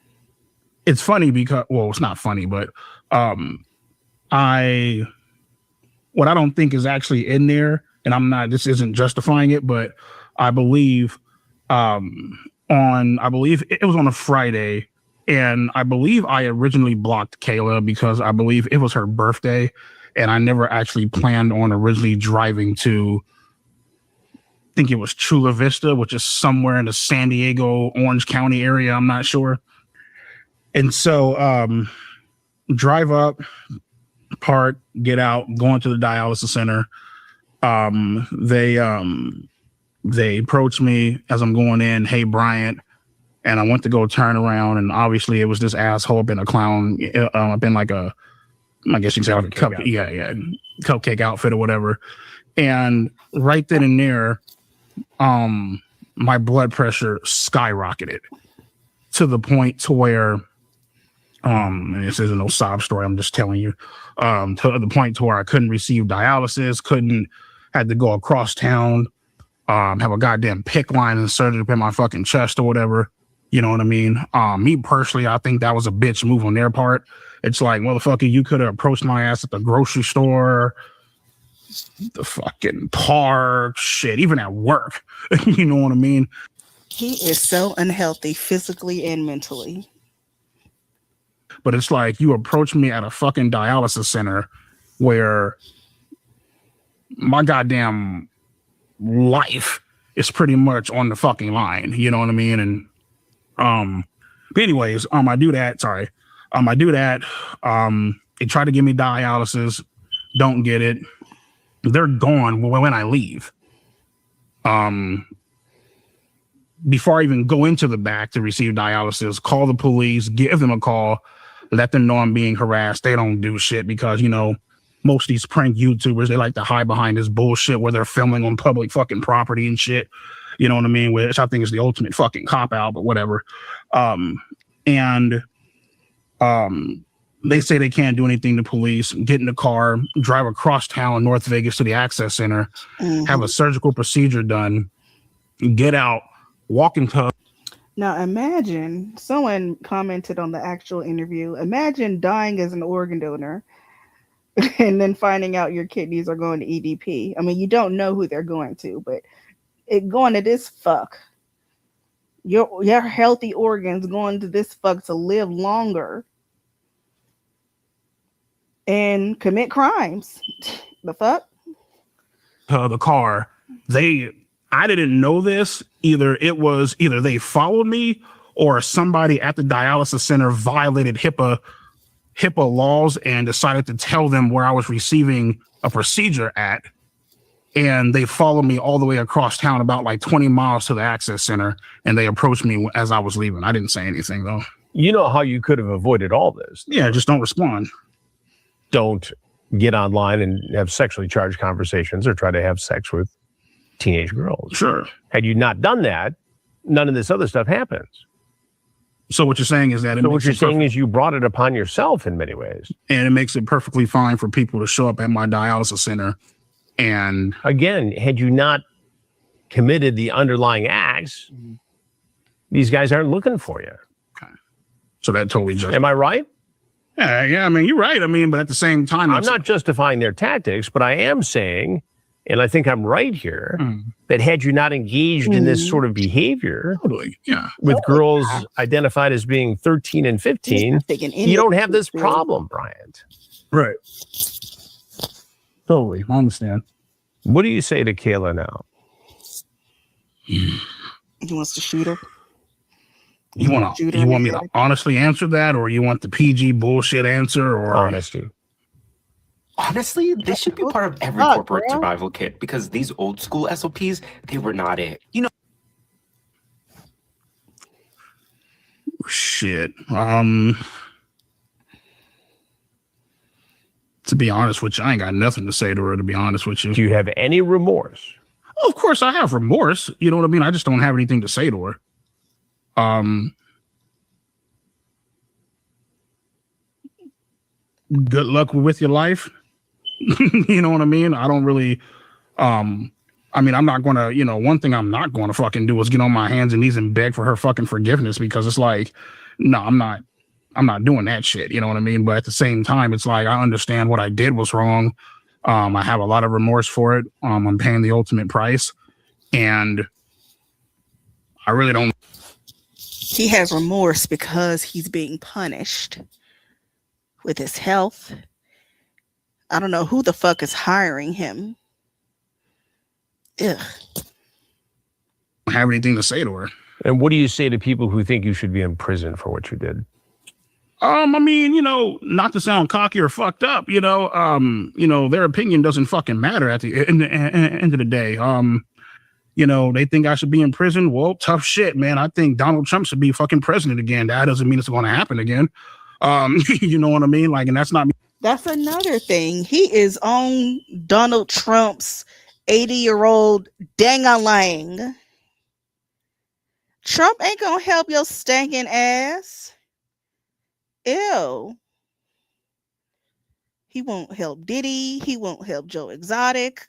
It's funny because, well, it's not funny, but what I don't think is actually in there, and this isn't justifying it, but I believe I believe it was on a Friday, and I believe I originally blocked Kayla because I believe it was her birthday, and I never actually planned on originally driving to, I think it was Chula Vista, which is somewhere in the San Diego, Orange County area. I'm not sure. And so drive up, park, get out, going to the dialysis center. They approached me as I'm going in. Hey, Bryant. And I went to go turn around, and obviously it was this asshole up in a clown, up in like a, I guess you can say like a cupcake outfit or whatever. And right then and there, my blood pressure skyrocketed to the point to where, and this isn't no sob story, I'm just telling you, to the point to where I couldn't receive dialysis, had to go across town, have a goddamn PICC line inserted up in my fucking chest or whatever. You know what I mean? Me personally, I think that was a bitch move on their part. It's like, motherfucker, you could have approached my ass at the grocery store, the fucking park, shit, even at work. You know what I mean? He is so unhealthy physically and mentally. But it's like you approach me at a fucking dialysis center where my goddamn life is pretty much on the fucking line. You know what I mean? And but anyways, I do that. Sorry. I do that. They try to give me dialysis, don't get it. They're gone when I leave. Before I even go into the back to receive dialysis, call the police, give them a call, let them know I'm being harassed. They don't do shit because, you know, most of these prank YouTubers, they like to hide behind this bullshit where they're filming on public fucking property and shit. You know what I mean? Which I think is the ultimate fucking cop out, but whatever. They say they can't do anything to police. Get in the car, drive across town, North Vegas to the Access Center, have a surgical procedure done, get out, walk into. Now imagine, someone commented on the actual interview, imagine dying as an organ donor and then finding out your kidneys are going to EDP. I mean, you don't know who they're going to, but it going to this fuck. Your healthy organs going to this fuck to live longer and commit crimes. The fuck? The car. I didn't know this. Either they followed me or somebody at the dialysis center violated HIPAA laws and decided to tell them where I was receiving a procedure at. And they followed me all the way across town, about like 20 miles to the Access Center. And they approached me as I was leaving. I didn't say anything though. You know how you could have avoided all this. Yeah, just don't respond. Don't get online and have sexually charged conversations or try to have sex with teenage girls. Sure. Had you not done that, none of this other stuff happens. So what you're saying is that you brought it upon yourself in many ways. And it makes it perfectly fine for people to show up at my dialysis center. And again, had you not committed the underlying acts, these guys aren't looking for you. Okay. So that totally just. Am I right? Yeah, I mean, you're right. I mean, but at the same time, I'm not justifying their tactics, but I am saying, and I think I'm right here, that had you not engaged in this sort of behavior with girls identified as being 13 and 15, you don't have this problem, Bryant. Right. Totally. I understand. What do you say to Kayla now? He wants to shoot her. You want me to honestly answer that, or you want the PG bullshit answer, or honesty? Honestly, this should be part of every corporate survival kit, because these old school SOPs, they were not it. You know. Shit. To be honest with you, I ain't got nothing to say to her, to be honest with you. Do you have any remorse? Of course I have remorse. You know what I mean? I just don't have anything to say to her. Good luck with your life. You know what I mean? I don't really, I mean, I'm not going to, one thing I'm not going to fucking do is get on my hands and knees and beg for her fucking forgiveness, because it's like, no, I'm not doing that shit. You know what I mean? But at the same time, it's like, I understand what I did was wrong. I have a lot of remorse for it. I'm paying the ultimate price, and I really don't. He has remorse because he's being punished with his health. I don't know who the fuck is hiring him. Ugh. I don't have anything to say to her. And what do you say to people who think you should be in prison for what you did? I mean, not to sound cocky or fucked up, their opinion doesn't fucking matter at the end of the day. They think I should be in prison. Well, tough shit, man. I think Donald Trump should be fucking president again. That doesn't mean it's going to happen again. You know what I mean? Like, and that's not me. That's another thing. He is on Donald Trump's 80-year-old dang-a-lang. Trump ain't gonna help your stinking ass. Ew. He won't help Diddy. He won't help Joe Exotic.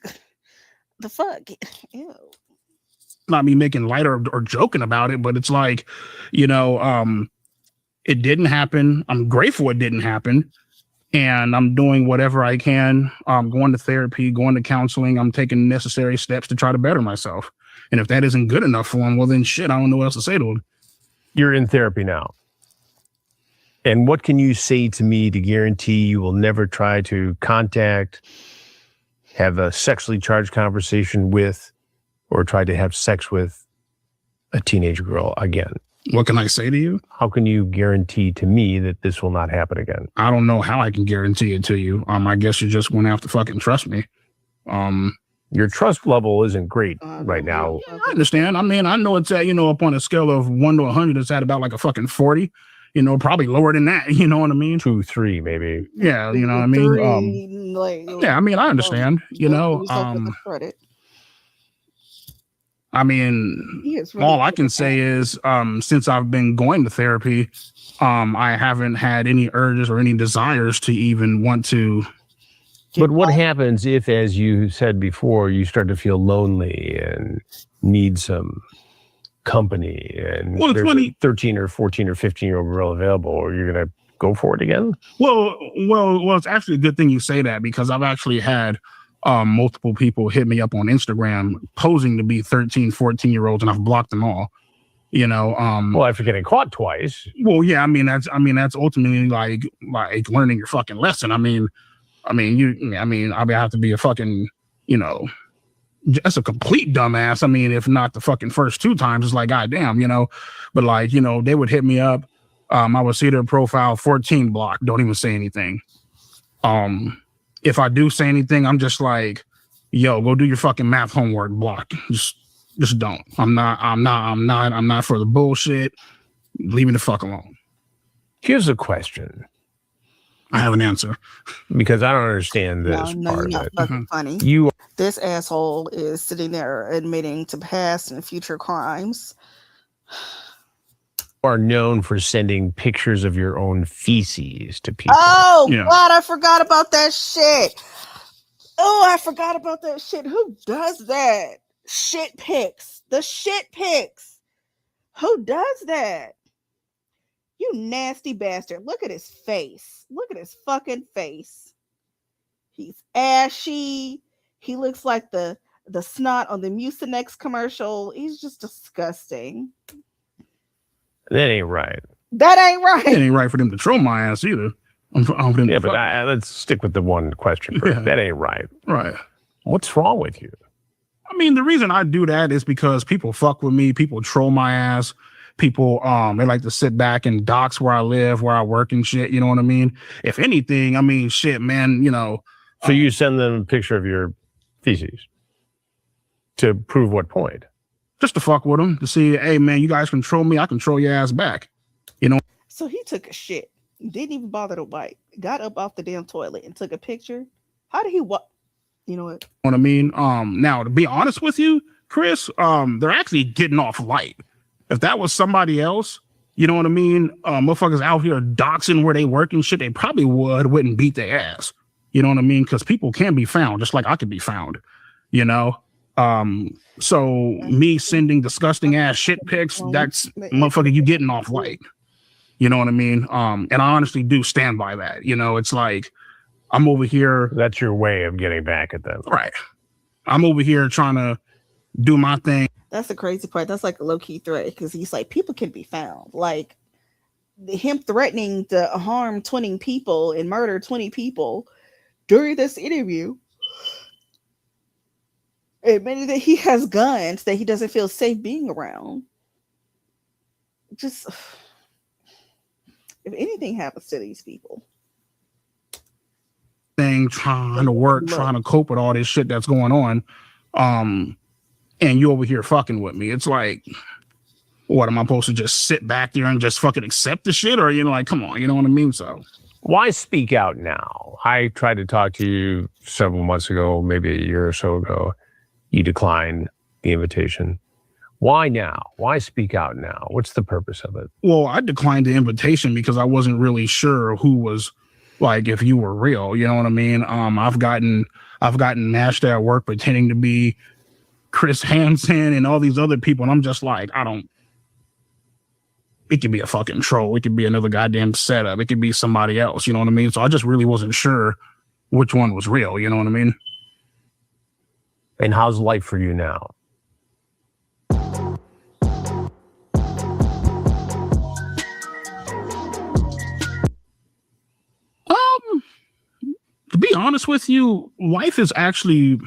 The fuck? Ew. Not me making light or joking about it, but it's like, it didn't happen. I'm grateful it didn't happen. And I'm doing whatever I can. I'm going to therapy, going to counseling. I'm taking necessary steps to try to better myself. And if that isn't good enough for him, well, then shit, I don't know what else to say to him. You're in therapy now. And what can you say to me to guarantee you will never try to contact, have a sexually charged conversation with, or try to have sex with a teenage girl again? What can I say to you? How can you guarantee to me that this will not happen again? I don't know how I can guarantee it to you. I guess you're just going to have to fucking trust me. Your trust level isn't great right now. I understand. I mean, I know it's at, up on a scale of 1 to 100, it's at about like a fucking 40, probably lower than that. You know what I mean? 2, 3, maybe. Yeah. You know what I mean? 3, yeah. I mean, I understand, credit. I mean, really all I can say is, since I've been going to therapy, I haven't had any urges or any desires to even want to. But what happens if, as you said before, you start to feel lonely and need some company, and there's a 13 or 14 or 15-year-old girl available, or you're going to go for it again? Well, it's actually a good thing you say that, because I've actually had multiple people hit me up on Instagram posing to be 13, 14-year-olds, and I've blocked them all. Well, after getting caught twice. Well, yeah, that's ultimately like learning your fucking lesson. I have to be a fucking, that's a complete dumbass. If not the fucking first 2 times, it's like, goddamn, but like, they would hit me up. I would see their profile, 14 block, don't even say anything. If I do say anything, I'm just like, yo, go do your fucking math homework, block. Just don't. I'm not for the bullshit. Leave me the fuck alone. Here's a question. I have an answer. Because I don't understand this part of it. Funny. This asshole is sitting there admitting to past and future crimes. You are known for sending pictures of your own feces to people. Oh, yeah. God, I forgot about that shit. Who does that? Shit pics. The shit pics. Who does that? You nasty bastard. Look at his face. Look at his fucking face. He's ashy. He looks like the snot on the Mucinex commercial. He's just disgusting. That ain't right. It ain't right for them to troll my ass either. Let's stick with the one question first. Yeah. That ain't right. Right. What's wrong with you? The reason I do that is because people fuck with me. People troll my ass. People, they like to sit back and dox where I live, where I work and shit. You know what I mean? If anything, shit, man, So you send them a picture of your feces to prove what point? Just to fuck with them, to see, hey, man, you guys control me, I control your ass back. So he took a shit, didn't even bother to wipe, got up off the damn toilet and took a picture. How did he You know what? What I mean? Now, to be honest with you, Chris, they're actually getting off light. If that was somebody else, you know what I mean? Motherfuckers out here doxing where they work and shit, they probably wouldn't beat their ass. You know what I mean? Because people can be found, just like I could be found, So me sending disgusting ass shit pics, that's motherfucker, you getting off light. You know what I mean? And I honestly do stand by that. It's like, I'm over here. That's your way of getting back at them. Right. I'm over here trying to do my thing. That's the crazy part. That's like a low-key threat, because he's like, people can be found. Like, him threatening to harm 20 people and murder 20 people during this interview, admitting that he has guns that he doesn't feel safe being around. Just, if anything happens to these people. Trying to work, trying to cope with all this shit that's going on. And you over here fucking with me. It's like, what am I supposed to just sit back there and just fucking accept the shit? Or, come on, you know what I mean? So why speak out now? I tried to talk to you several months ago, maybe a year or so ago. You declined the invitation. Why now? Why speak out now? What's the purpose of it? Well, I declined the invitation because I wasn't really sure who was, like, if you were real, you know what I mean? I've gotten mashed at work pretending to be Chris Hansen and all these other people, and I'm just like, it could be a fucking troll, it could be another goddamn setup, it could be somebody else, you know what I mean? So I just really wasn't sure which one was real, you know what I mean? And how's life for you now? To be honest with you, life is actually,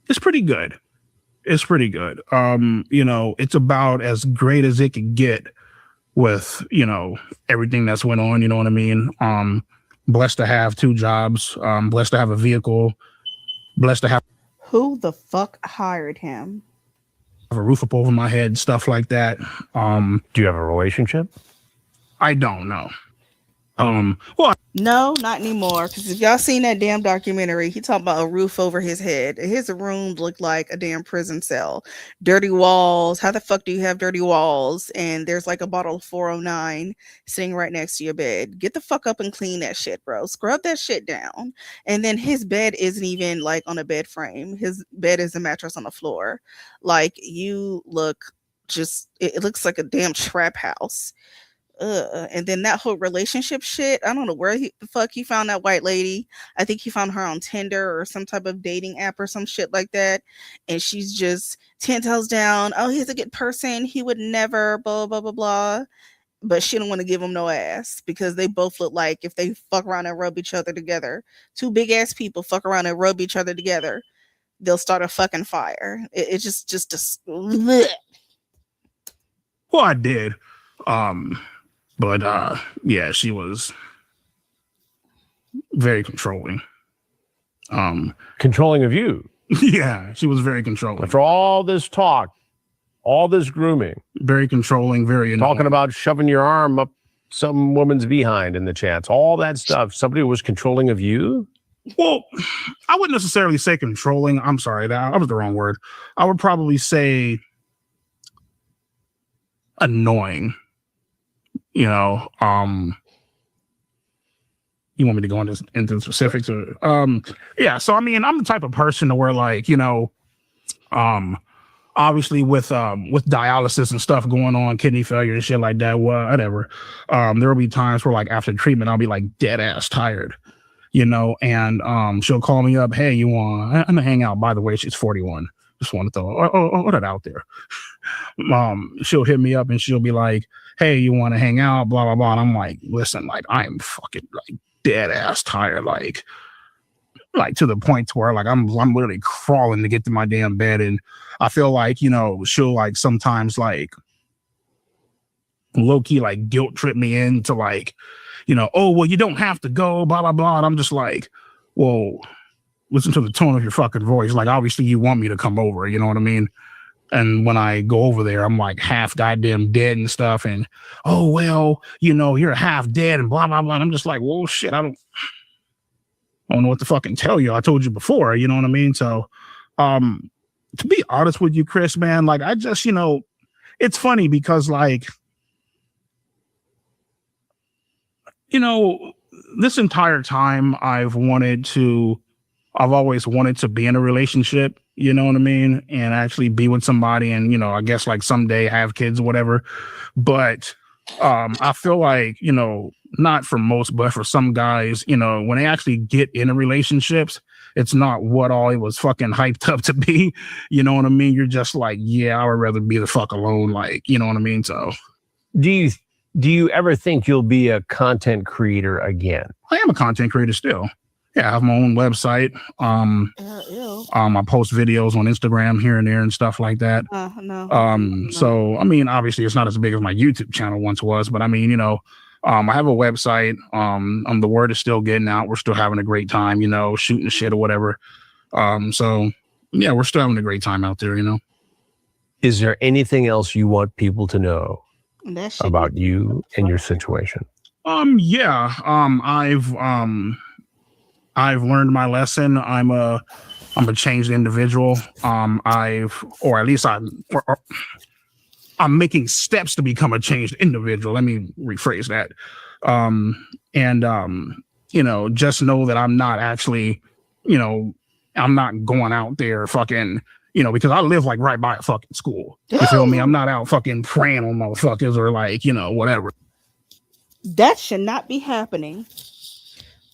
it's pretty good. It's pretty good. It's about as great as it can get. with, you know, everything that's went on, you know what I mean? Blessed to have 2 jobs, blessed to have a vehicle, blessed to have Who the fuck hired him? a roof up over my head, stuff like that. Do you have a relationship? I don't know. No, not anymore. Because if y'all seen that damn documentary, he talking about a roof over his head. His room looked like a damn prison cell. Dirty walls. How the fuck do you have dirty walls? And there's like a bottle of 409 sitting right next to your bed. Get the fuck up and clean that shit, bro. Scrub that shit down. And then his bed isn't even like on a bed frame. His bed is a mattress on the floor. Like, you look just, it looks like a damn trap house. And then that whole relationship shit, I don't know where the fuck he found that white lady. I think he found her on Tinder or some type of dating app or some shit like that. And she's just 10 toes down. Oh, he's a good person. He would never, blah, blah, blah, blah. But she don't want to give him no ass because they both look like if they fuck around and rub each other together, 2 big ass people fuck around and rub each other together, they'll start a fucking fire. It's just bleh. Well, I did. But yeah, she was very controlling. Controlling of you? Yeah, she was very controlling. After all this talk, all this grooming. Very controlling, very annoying. Talking about shoving your arm up some woman's behind in the chats. All that stuff. Somebody was controlling of you? Well, I wouldn't necessarily say controlling. I'm sorry, that was the wrong word. I would probably say annoying. You know, you want me to go into the specifics? Or, yeah, so I mean, I'm the type of person to where, like, you know, obviously with dialysis and stuff going on, kidney failure and shit like that, whatever, there will be times where, like, after treatment, I'll be like dead ass tired, you know, and she'll call me up, hey, I'm gonna hang out. By the way, she's 41. Just want to throw that out there. She'll hit me up and she'll be like, hey, you want to hang out, blah blah blah. And I'm like, listen, like, I'm fucking like dead ass tired, like to the point to where, like, I'm literally crawling to get to my damn bed. And I feel like, you know, she'll, like, sometimes, like, low-key, like, guilt trip me into, like, you know, oh, well, you don't have to go, blah blah blah. And I'm just like, well, listen to the tone of your fucking voice. Like, obviously you want me to come over, you know what I mean? And when I go over there, I'm like half goddamn dead and stuff. And, oh, well, you know, you're half dead and blah, blah, blah. And I'm just like, well, shit, I don't know what to fucking tell you. I told you before, you know what I mean? So, to be honest with you, Chris, man, like, I just, you know, it's funny because, like, you know, this entire time I've always wanted to be in a relationship, you know what I mean? And actually be with somebody and, you know, I guess, like, someday have kids or whatever. But I feel like, you know, not for most, but for some guys, you know, when they actually get into relationships, it's not what all it was fucking hyped up to be. You know what I mean? You're just like, yeah, I would rather be the fuck alone. Like, you know what I mean? So do you ever think you'll be a content creator again? I am a content creator still. Yeah, I have my own website. I post videos on Instagram here and there and stuff like that. No. So, I mean, obviously it's not as big as my YouTube channel once was, but I mean, you know, I have a website. The word is still getting out. We're still having a great time, you know, shooting shit or whatever. So yeah, we're still having a great time out there, you know. Is there anything else you want people to know about you and your situation? Yeah. I've learned my lesson. I'm a changed individual. I'm making steps to become a changed individual. Let me rephrase that. You know, just know that I'm not actually, you know, I'm not going out there fucking, you know, because I live like right by a fucking school. You feel me? I'm not out fucking praying on motherfuckers or, like, you know, whatever. That should not be happening.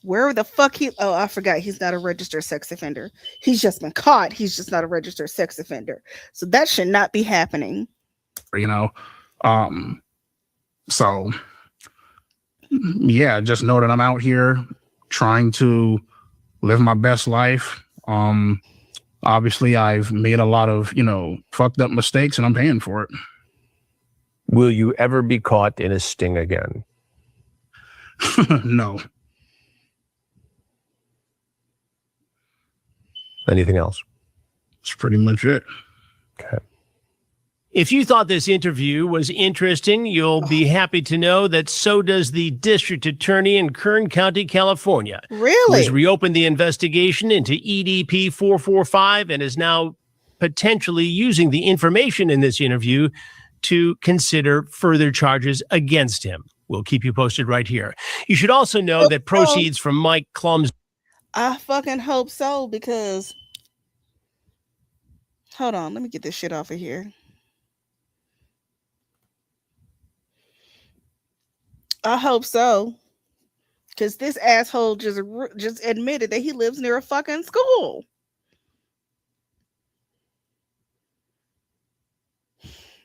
Where the fuck I forgot, he's not a registered sex offender. He's just been caught. He's just not a registered sex offender. So that should not be happening. You know, so yeah, just know that I'm out here trying to live my best life. Obviously I've made a lot of, you know, fucked up mistakes and I'm paying for it. Will you ever be caught in a sting again? No. Anything else? That's pretty much it. Okay. If you thought this interview was interesting, you'll be happy to know that so does the district attorney in Kern County, California. Really? Who has reopened the investigation into EDP 445 and is now potentially using the information in this interview to consider further charges against him. We'll keep you posted right here. You should also know that proceeds from Mike Klum's... I fucking hope so, because... Hold on, let me get this shit off of here. I hope so, because this asshole just admitted that he lives near a fucking school.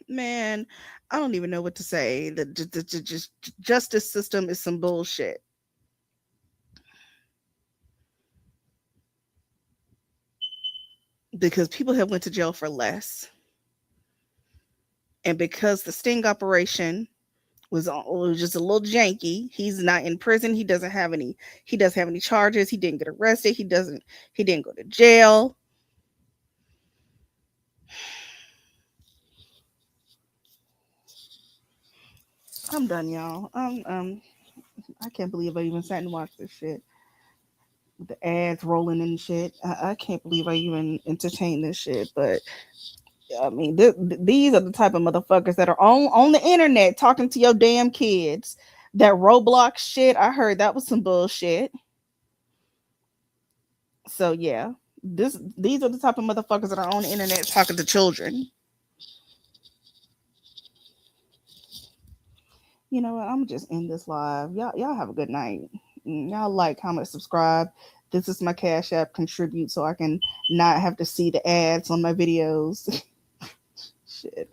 Man, I don't even know what to say. The justice system is some bullshit. Because people have went to jail for less. And because the sting operation was just a little janky, he's not in prison. He doesn't have any charges. He didn't get arrested. He didn't go to jail. I'm done, y'all. I can't believe I even sat and watched this shit. The ads rolling and shit. I can't believe I even entertained this shit. But I mean, these are the type of motherfuckers that are on the internet talking to your damn kids. That Roblox shit, I heard that was some bullshit. So yeah, these are the type of motherfuckers that are on the internet talking to children. You know what? I'm just end this live. Y'all have a good night. Y'all like, comment, subscribe. This is my Cash App. Contribute so I can not have to see the ads on my videos. Shit.